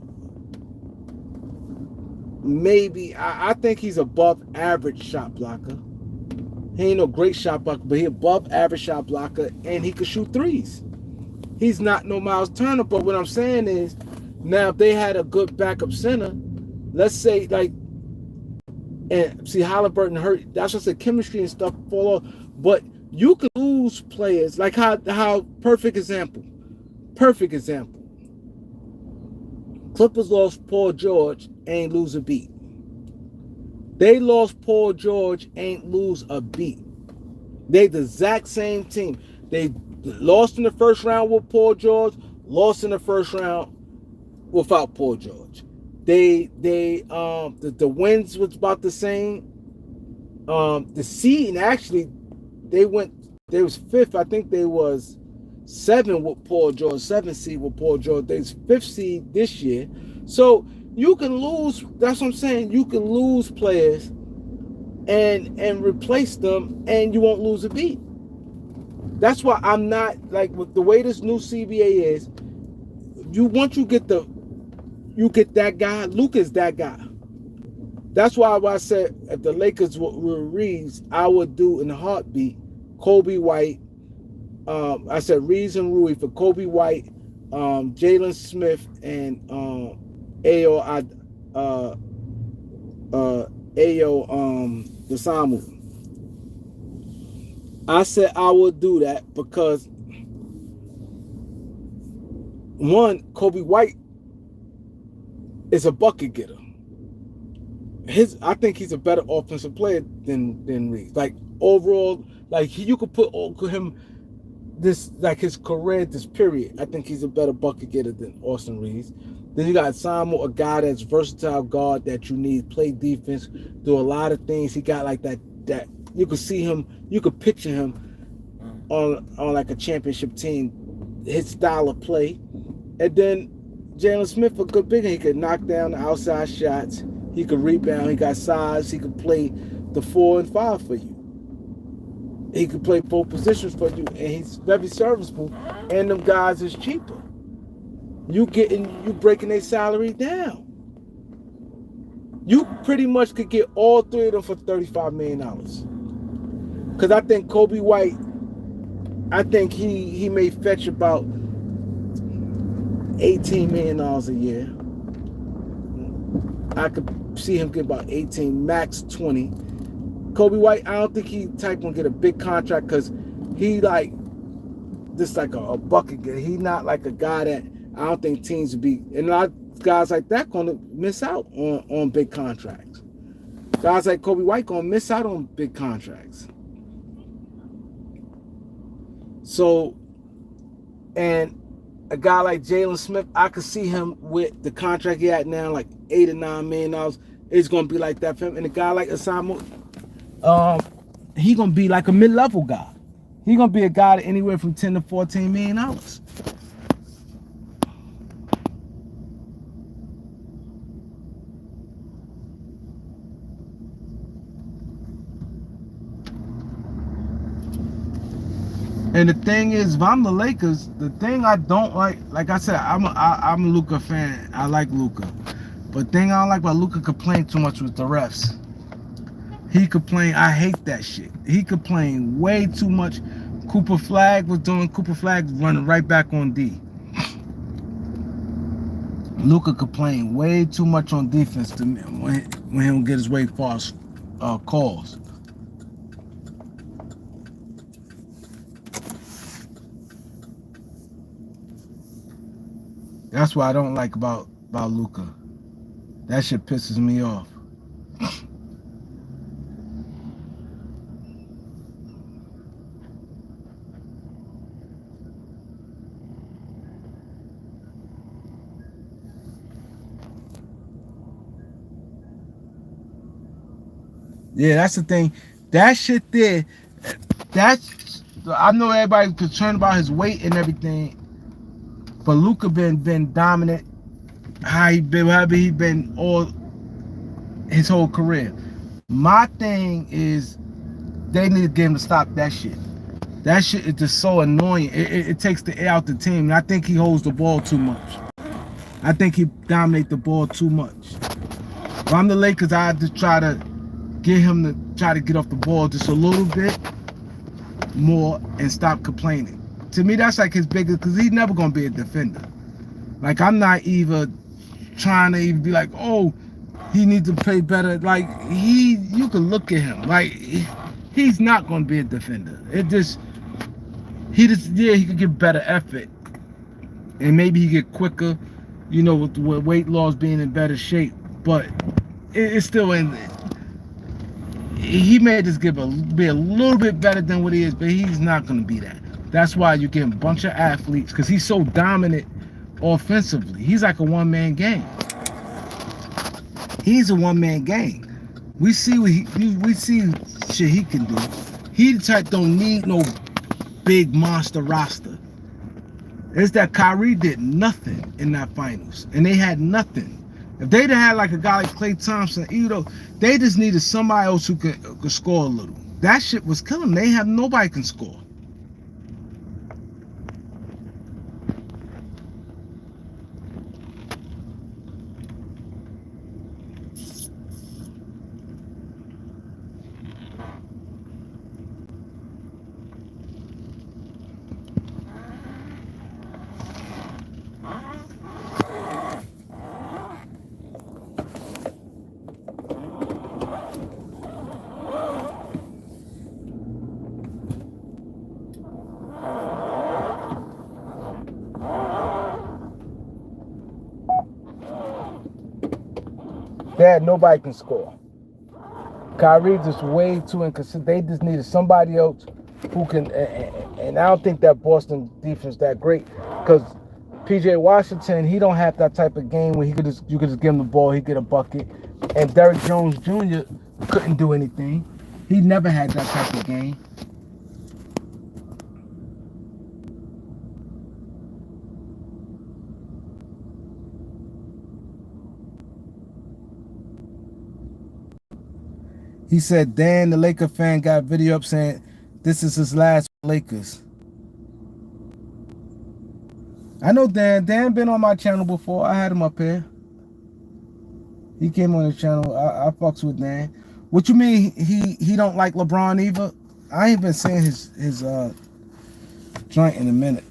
think he's above average shot blocker. He ain't no great shot blocker, but he's above average shot blocker, and he can shoot threes. He's not no Miles Turner, but what I'm saying is, now if they had a good backup center, let's say like And see, Halliburton hurt. That's just the chemistry and stuff fall off. But you can lose players like how perfect example. Perfect example. Clippers lost Paul George, ain't lose a beat. They lost Paul George, ain't lose a beat. They the exact same team. They lost in the first round with Paul George, lost in the first round without Paul George. The wins was about the same. The seed, and actually they was fifth. I think they was 7 with Paul George, 7 seed with Paul George. They was 5th seed this year. So you can lose, that's what I'm saying. You can lose players and replace them and you won't lose a beat. That's why I'm not like with the way this new CBA is, once you get that guy, Luka's that guy. That's why I said if the Lakers were Reeves, I would do in a heartbeat Kobe White. I said Reeves and Rui for Kobe White, Jalen Smith, and Desamu. I said I would do that because one, Kobe White is a bucket getter. I think he's a better offensive player than Reeves. Like overall, like you could put him this like his career, this period. I think he's a better bucket getter than Austin Reeves. Then you got Samu, a guy that's versatile guard that you need, play defense, do a lot of things. He got like that you could see him, you could picture him on like a championship team, his style of play. And then Jalen Smith, a good big, he could knock down the outside shots. He could rebound. He got size. He could play the 4 and 5 for you. He could play both positions for you, and he's very serviceable. And them guys is cheaper. You breaking their salary down. You pretty much could get all 3 of them for $35 million. Because I think Kobe White, I think he may fetch about $18 million a year. I could see him get about 18, max 20. Kobe White, I don't think he type gonna get a big contract because he like just like a bucket getter. He not like a guy that I don't think teams would be, and a lot of guys like that gonna miss out on big contracts. Guys like Kobe White gonna miss out on big contracts. So, and a guy like Jalen Smith, I could see him with the contract he had now, like $8 or $9 million. It's gonna be like that for him. And a guy like Osamu, he gonna be like a mid-level guy. He gonna be a guy that anywhere from $10 to $14 million. And the thing is, if I'm the Lakers, the thing I don't like I said, I'm a Luka fan. I like Luka. But the thing I don't like about Luka complain too much with the refs. He complained. I hate that shit. He complained way too much. Flagg running right back on D. Luka complained way too much on defense to me when he don't get his way far as calls. That's what I don't like about Luka. That shit pisses me off. Yeah, that's the thing. That shit there, I know everybody's concerned about his weight and everything, but Luka been dominant. How he been all his whole career. My thing is they need to get him to stop that shit. That shit is just so annoying. It takes the air out the team. And I think he holds the ball too much. I think he dominates the ball too much. If I'm the Lakers, I have to try to get him to try to get off the ball just a little bit more and stop complaining. To me, that's like his biggest, because he's never going to be a defender. Like, I'm not even trying to even be like, oh, He needs to play better. Like you can look at him. Like he's not going to be a defender. Yeah, he could get better effort, and maybe he get quicker. You know, with weight loss being in better shape, but it's still in. He may just be a little bit better than what he is, but he's not going to be that. That's why you get a bunch of athletes because he's so dominant offensively. He's like a one-man game. He's a one-man game. We see we see shit he can do. He the type don't need no big monster roster. It's that Kyrie did nothing in that finals, and they had nothing. If they'd had like a guy like Klay Thompson, they just needed somebody else who could score a little. That shit was killing them. They have nobody can score. Nobody can score. Kyrie just way too inconsistent. They just needed somebody else who can. And I don't think that Boston defense that great because PJ Washington, he don't have that type of game where you could just give him the ball, he get a bucket. And Derrick Jones Jr. couldn't do anything. He never had that type of game. He said Dan, the Laker fan, got video up saying this is his last Lakers. I know Dan. Dan been on my channel before. I had him up here. He came on the channel. I fucks with Dan. What you mean he don't like LeBron either? I ain't been seeing his joint in a minute.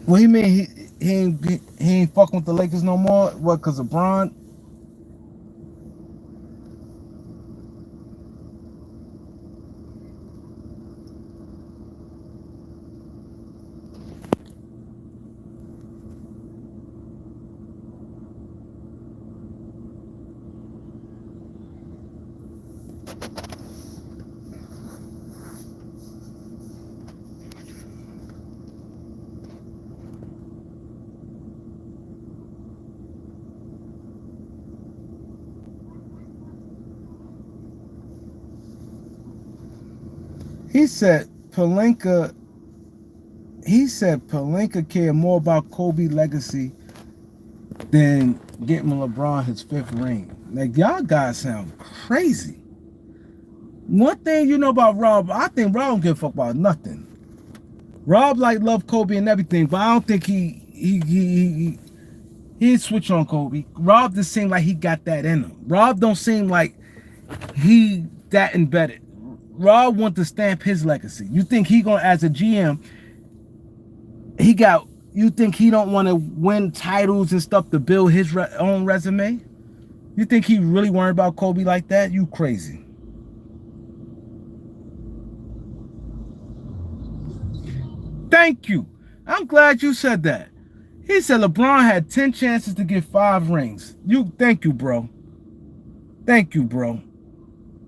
What he mean he ain't fucking with the Lakers no more? What, cause of LeBron? He said Pelinka cared more about Kobe's legacy than getting LeBron his 5th ring. Like, y'all guys sound crazy. One thing you know about Rob, I think Rob don't give a fuck about nothing. Rob love Kobe and everything, but I don't think he'd switch on Kobe. Rob just seem like he got that in him. Rob don't seem like he that embedded. Rob want to stamp his legacy. You think he gonna, as a GM, you think he don't want to win titles and stuff to build his own resume? You think he really worried about Kobe like that? You crazy. Thank you. I'm glad you said that. He said LeBron had 10 chances to get 5 rings. Thank you, bro. Thank you, bro.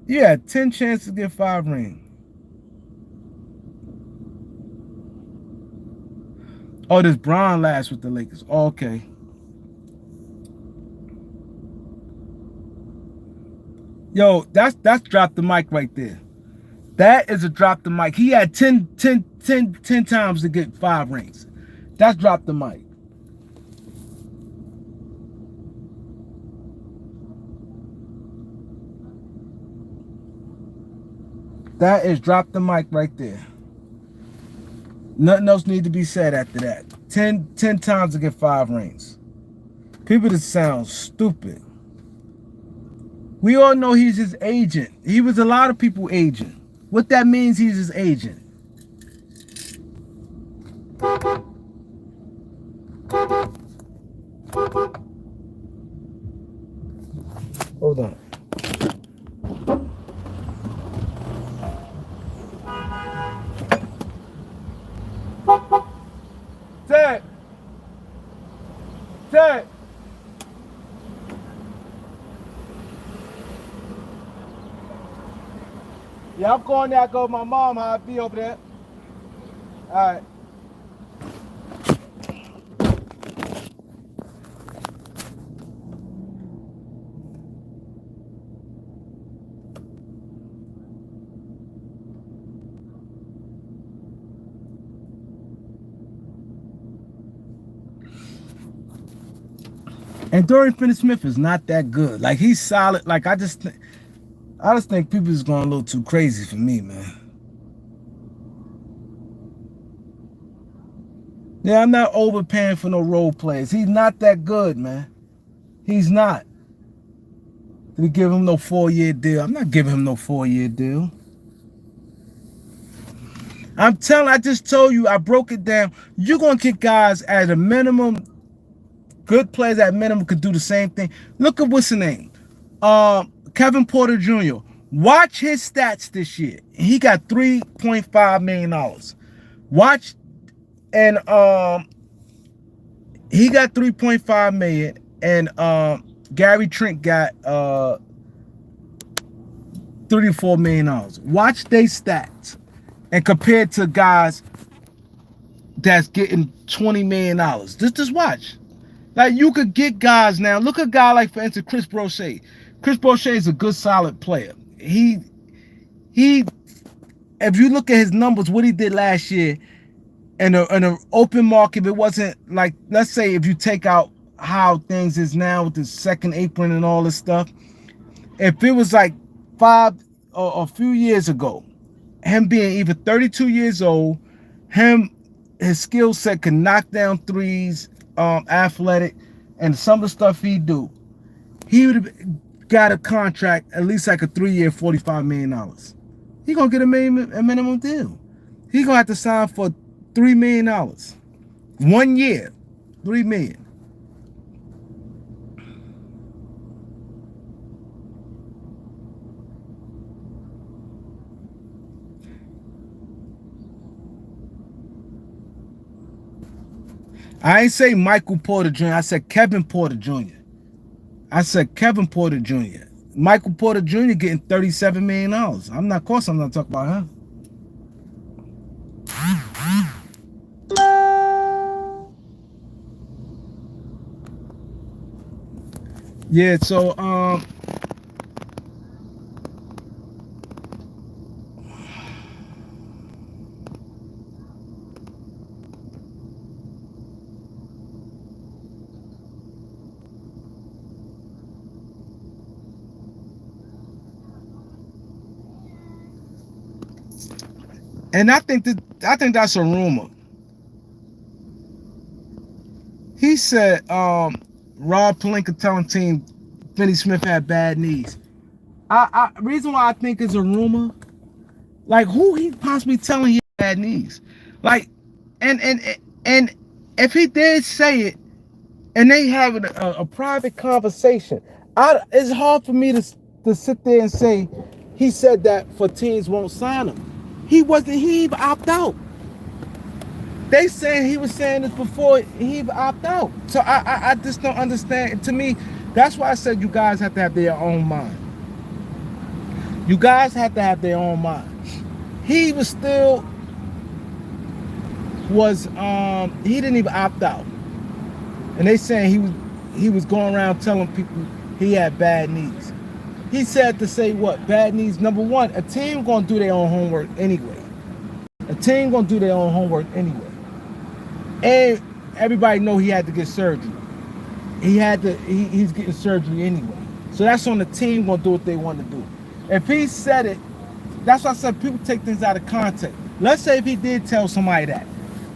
You had 10 chances to get 5 rings. Oh, this Bron last with the Lakers. Oh, okay. Yo, that's drop the mic right there. That is a drop the mic. He had 10 times to get 5 rings. That's drop the mic. That is drop the mic right there. Nothing else need to be said after that. 10 times to get 5 rings. People just sound stupid. We all know he's his agent. He was a lot of people's agent. What that means, he's his agent. Hold on. Ted. Ted. Yeah, I'm going there. I go with my mom. How I be over there. All right. And Dorian Finney-Smith is not that good. Like, he's solid. Like, I just think people is going a little too crazy for me, man. Yeah, I'm not overpaying for no role players. He's not that good, man. He's not. Did we give him no 4-year deal? I'm not giving him no 4-year deal. I just told you, I broke it down. You're going to get guys at a minimum, good players at minimum could do the same thing. Look at what's the name? Kevin Porter Jr. Watch his stats this year. He got $3.5 million. Watch, and he got $3.5 million, and Gary Trent got $3 to $4 million. Watch their stats, and compared to guys that's getting $20 million. Just watch. Like, you could get guys now. Look at a guy like, for instance, Chris Brochet. Chris Brochet is a good, solid player. He, if you look at his numbers, what he did last year, in an open market, it wasn't like, let's say if you take out how things is now with the second apron and all this stuff, if it was like a few years ago, him being even 32 years old, his skill set can knock down threes, athletic, and some of the stuff he do, he would have got a contract, at least like a 3-year, $45 million. He gonna get a minimum deal. He gonna have to sign for $3 million. 1 year, $3 million. I ain't say Michael Porter Jr. I said Kevin Porter Jr. I said Kevin Porter Jr. Michael Porter Jr. getting $37 million. I'm not talking about him. Yeah, so and I think that's a rumor. He said Rob Pelinka telling team Finney-Smith had bad knees. Reason why I think it's a rumor, like, who he possibly telling he had bad knees? Like, and if he did say it and they having a private conversation, it's hard for me to sit there and say he said that for teams won't sign him. He even opt out. They saying he was saying this before he even opt out. So I just don't understand. To me, that's why I said you guys have to have their own mind. You guys have to have their own mind. He didn't even opt out. And they saying he was going around telling people he had bad knees. He said to say what? Bad knees. Number one, a team gonna do their own homework anyway. And everybody know he had to get surgery. He's getting surgery anyway. So that's on the team gonna do what they want to do. If he said it, that's why I said people take things out of context. Let's say if he did tell somebody that,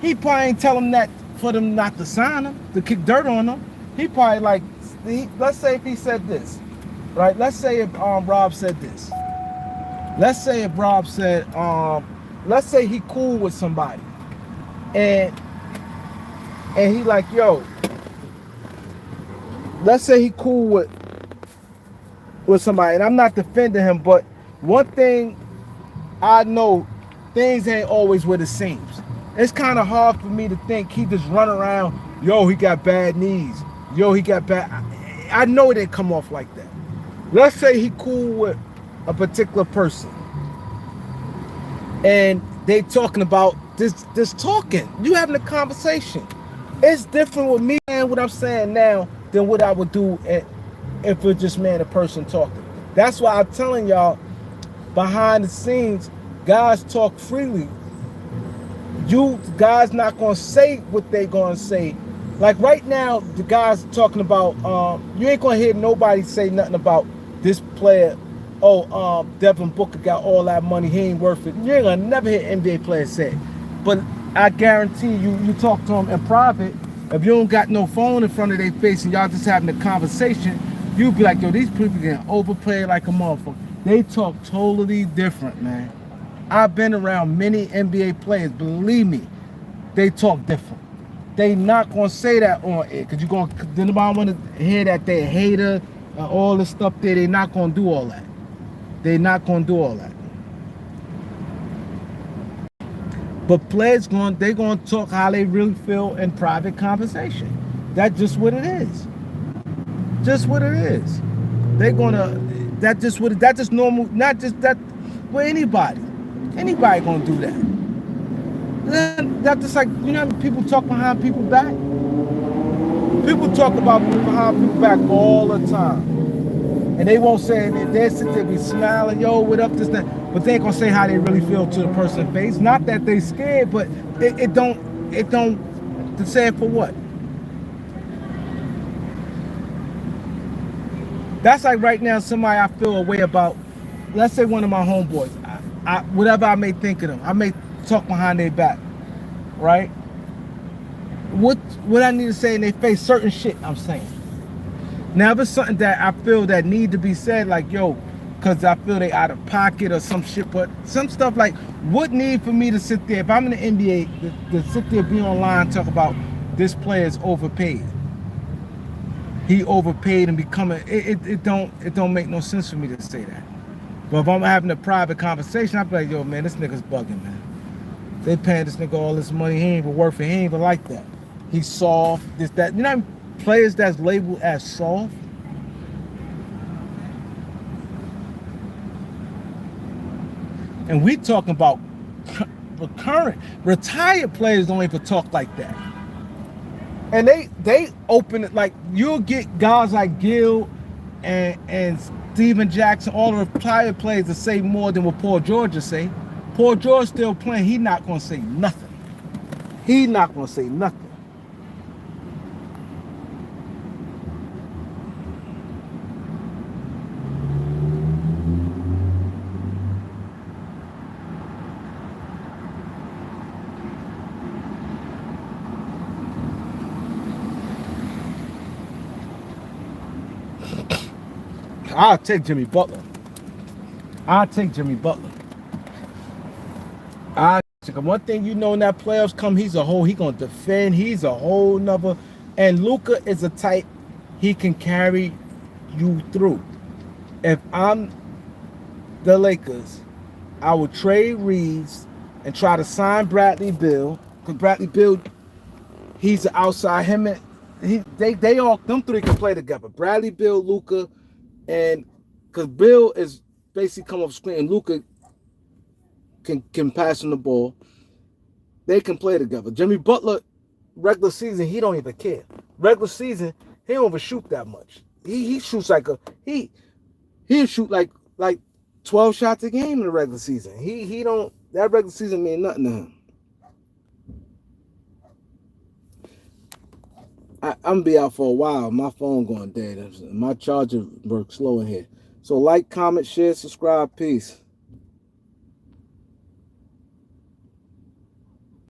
he probably ain't tell them that for them not to sign him, to kick dirt on them. He probably let's say if he said this, right? Let's say if Rob said this. Let's say if Rob said, let's say he cool with somebody, and he like, yo, let's say he cool with with somebody, and I'm not defending him, but one thing I know, things ain't always what it seems. It's kind of hard for me to think he just run around, yo, he got bad knees. Yo, he got bad. I know it didn't come off like that. Let's say he cool with a particular person and they talking about this talking. You having a conversation. It's different with me and what I'm saying now than what I would do if it's just man a person talking. That's why I'm telling y'all, behind the scenes, guys talk freely. You guys not gonna say what they gonna say. Like right now, the guys talking about you ain't gonna hear nobody say nothing about this player. Oh, Devin Booker got all that money, he ain't worth it. You ain't gonna never hear NBA players say it. But I guarantee you talk to them in private. If you don't got no phone in front of their face and y'all just having a conversation, you be like, yo, these people getting overplayed like a motherfucker. They talk totally different, man. I've been around many NBA players. Believe me, they talk different. They not gonna say that on it because you gonna. Then nobody want to hear that they a hater, all this stuff there. They not gonna do all that. They not gonna do all that. But players they gonna talk how they really feel in private conversation. That's just what it is. Just what it is. They gonna. That just what. That just normal. Not just that. With anybody. Anybody gonna do that. That's just like, you know, people talk behind people's back. People talk about people behind people's back all the time, and they won't say it. They sit there be smiling, yo, what up, this, that, but they ain't gonna say how they really feel to the person's face. Not that they scared, but it don't to say it for what. That's like right now, somebody I feel a way about. Let's say one of my homeboys. Whatever I may think of them, I may talk behind their back, right? What I need to say in their face, certain shit I'm saying. Now, if it's something that I feel that need to be said, like, yo, because I feel they out of pocket or some shit, but some stuff like, what need for me to sit there, if I'm in the NBA, to sit there, be online, talk about this player's overpaid. He overpaid and becoming, it don't make no sense for me to say that. But if I'm having a private conversation, I'm like, yo, man, this nigga's bugging, man. They paying this nigga all this money. He ain't even worth it. He ain't even like that. He's soft, this, that. You know, players that's labeled as soft. And we talking about current, retired players don't even talk like that. And they open it, like, you'll get guys like Gil and Steven Jackson, all the retired players that say more than what Paul George will say. Paul George still playing. He not going to say nothing. He not going to say nothing. I'll take Jimmy Butler. I'll take Jimmy Butler. One thing you know, in that playoffs come, he gonna defend. He's a whole nother. And Luka is a type, he can carry you through. If I'm the Lakers, I would trade Reeves and try to sign Bradley Beal, because Bradley Beal, he's an outside. Him and they all, them three can play together. Bradley Beal, Luka, and because Bill is basically come off screen and Luka can pass on the ball. They can play together. Jimmy Butler, regular season, he don't even care. Regular season, he don't even shoot that much. He shoots like he'll shoot like 12 shots a game in the regular season. He don't, that regular season mean nothing to him. I'm gonna be out for a while. My phone going dead. My charger works slow in here. So like, comment, share, subscribe. Peace.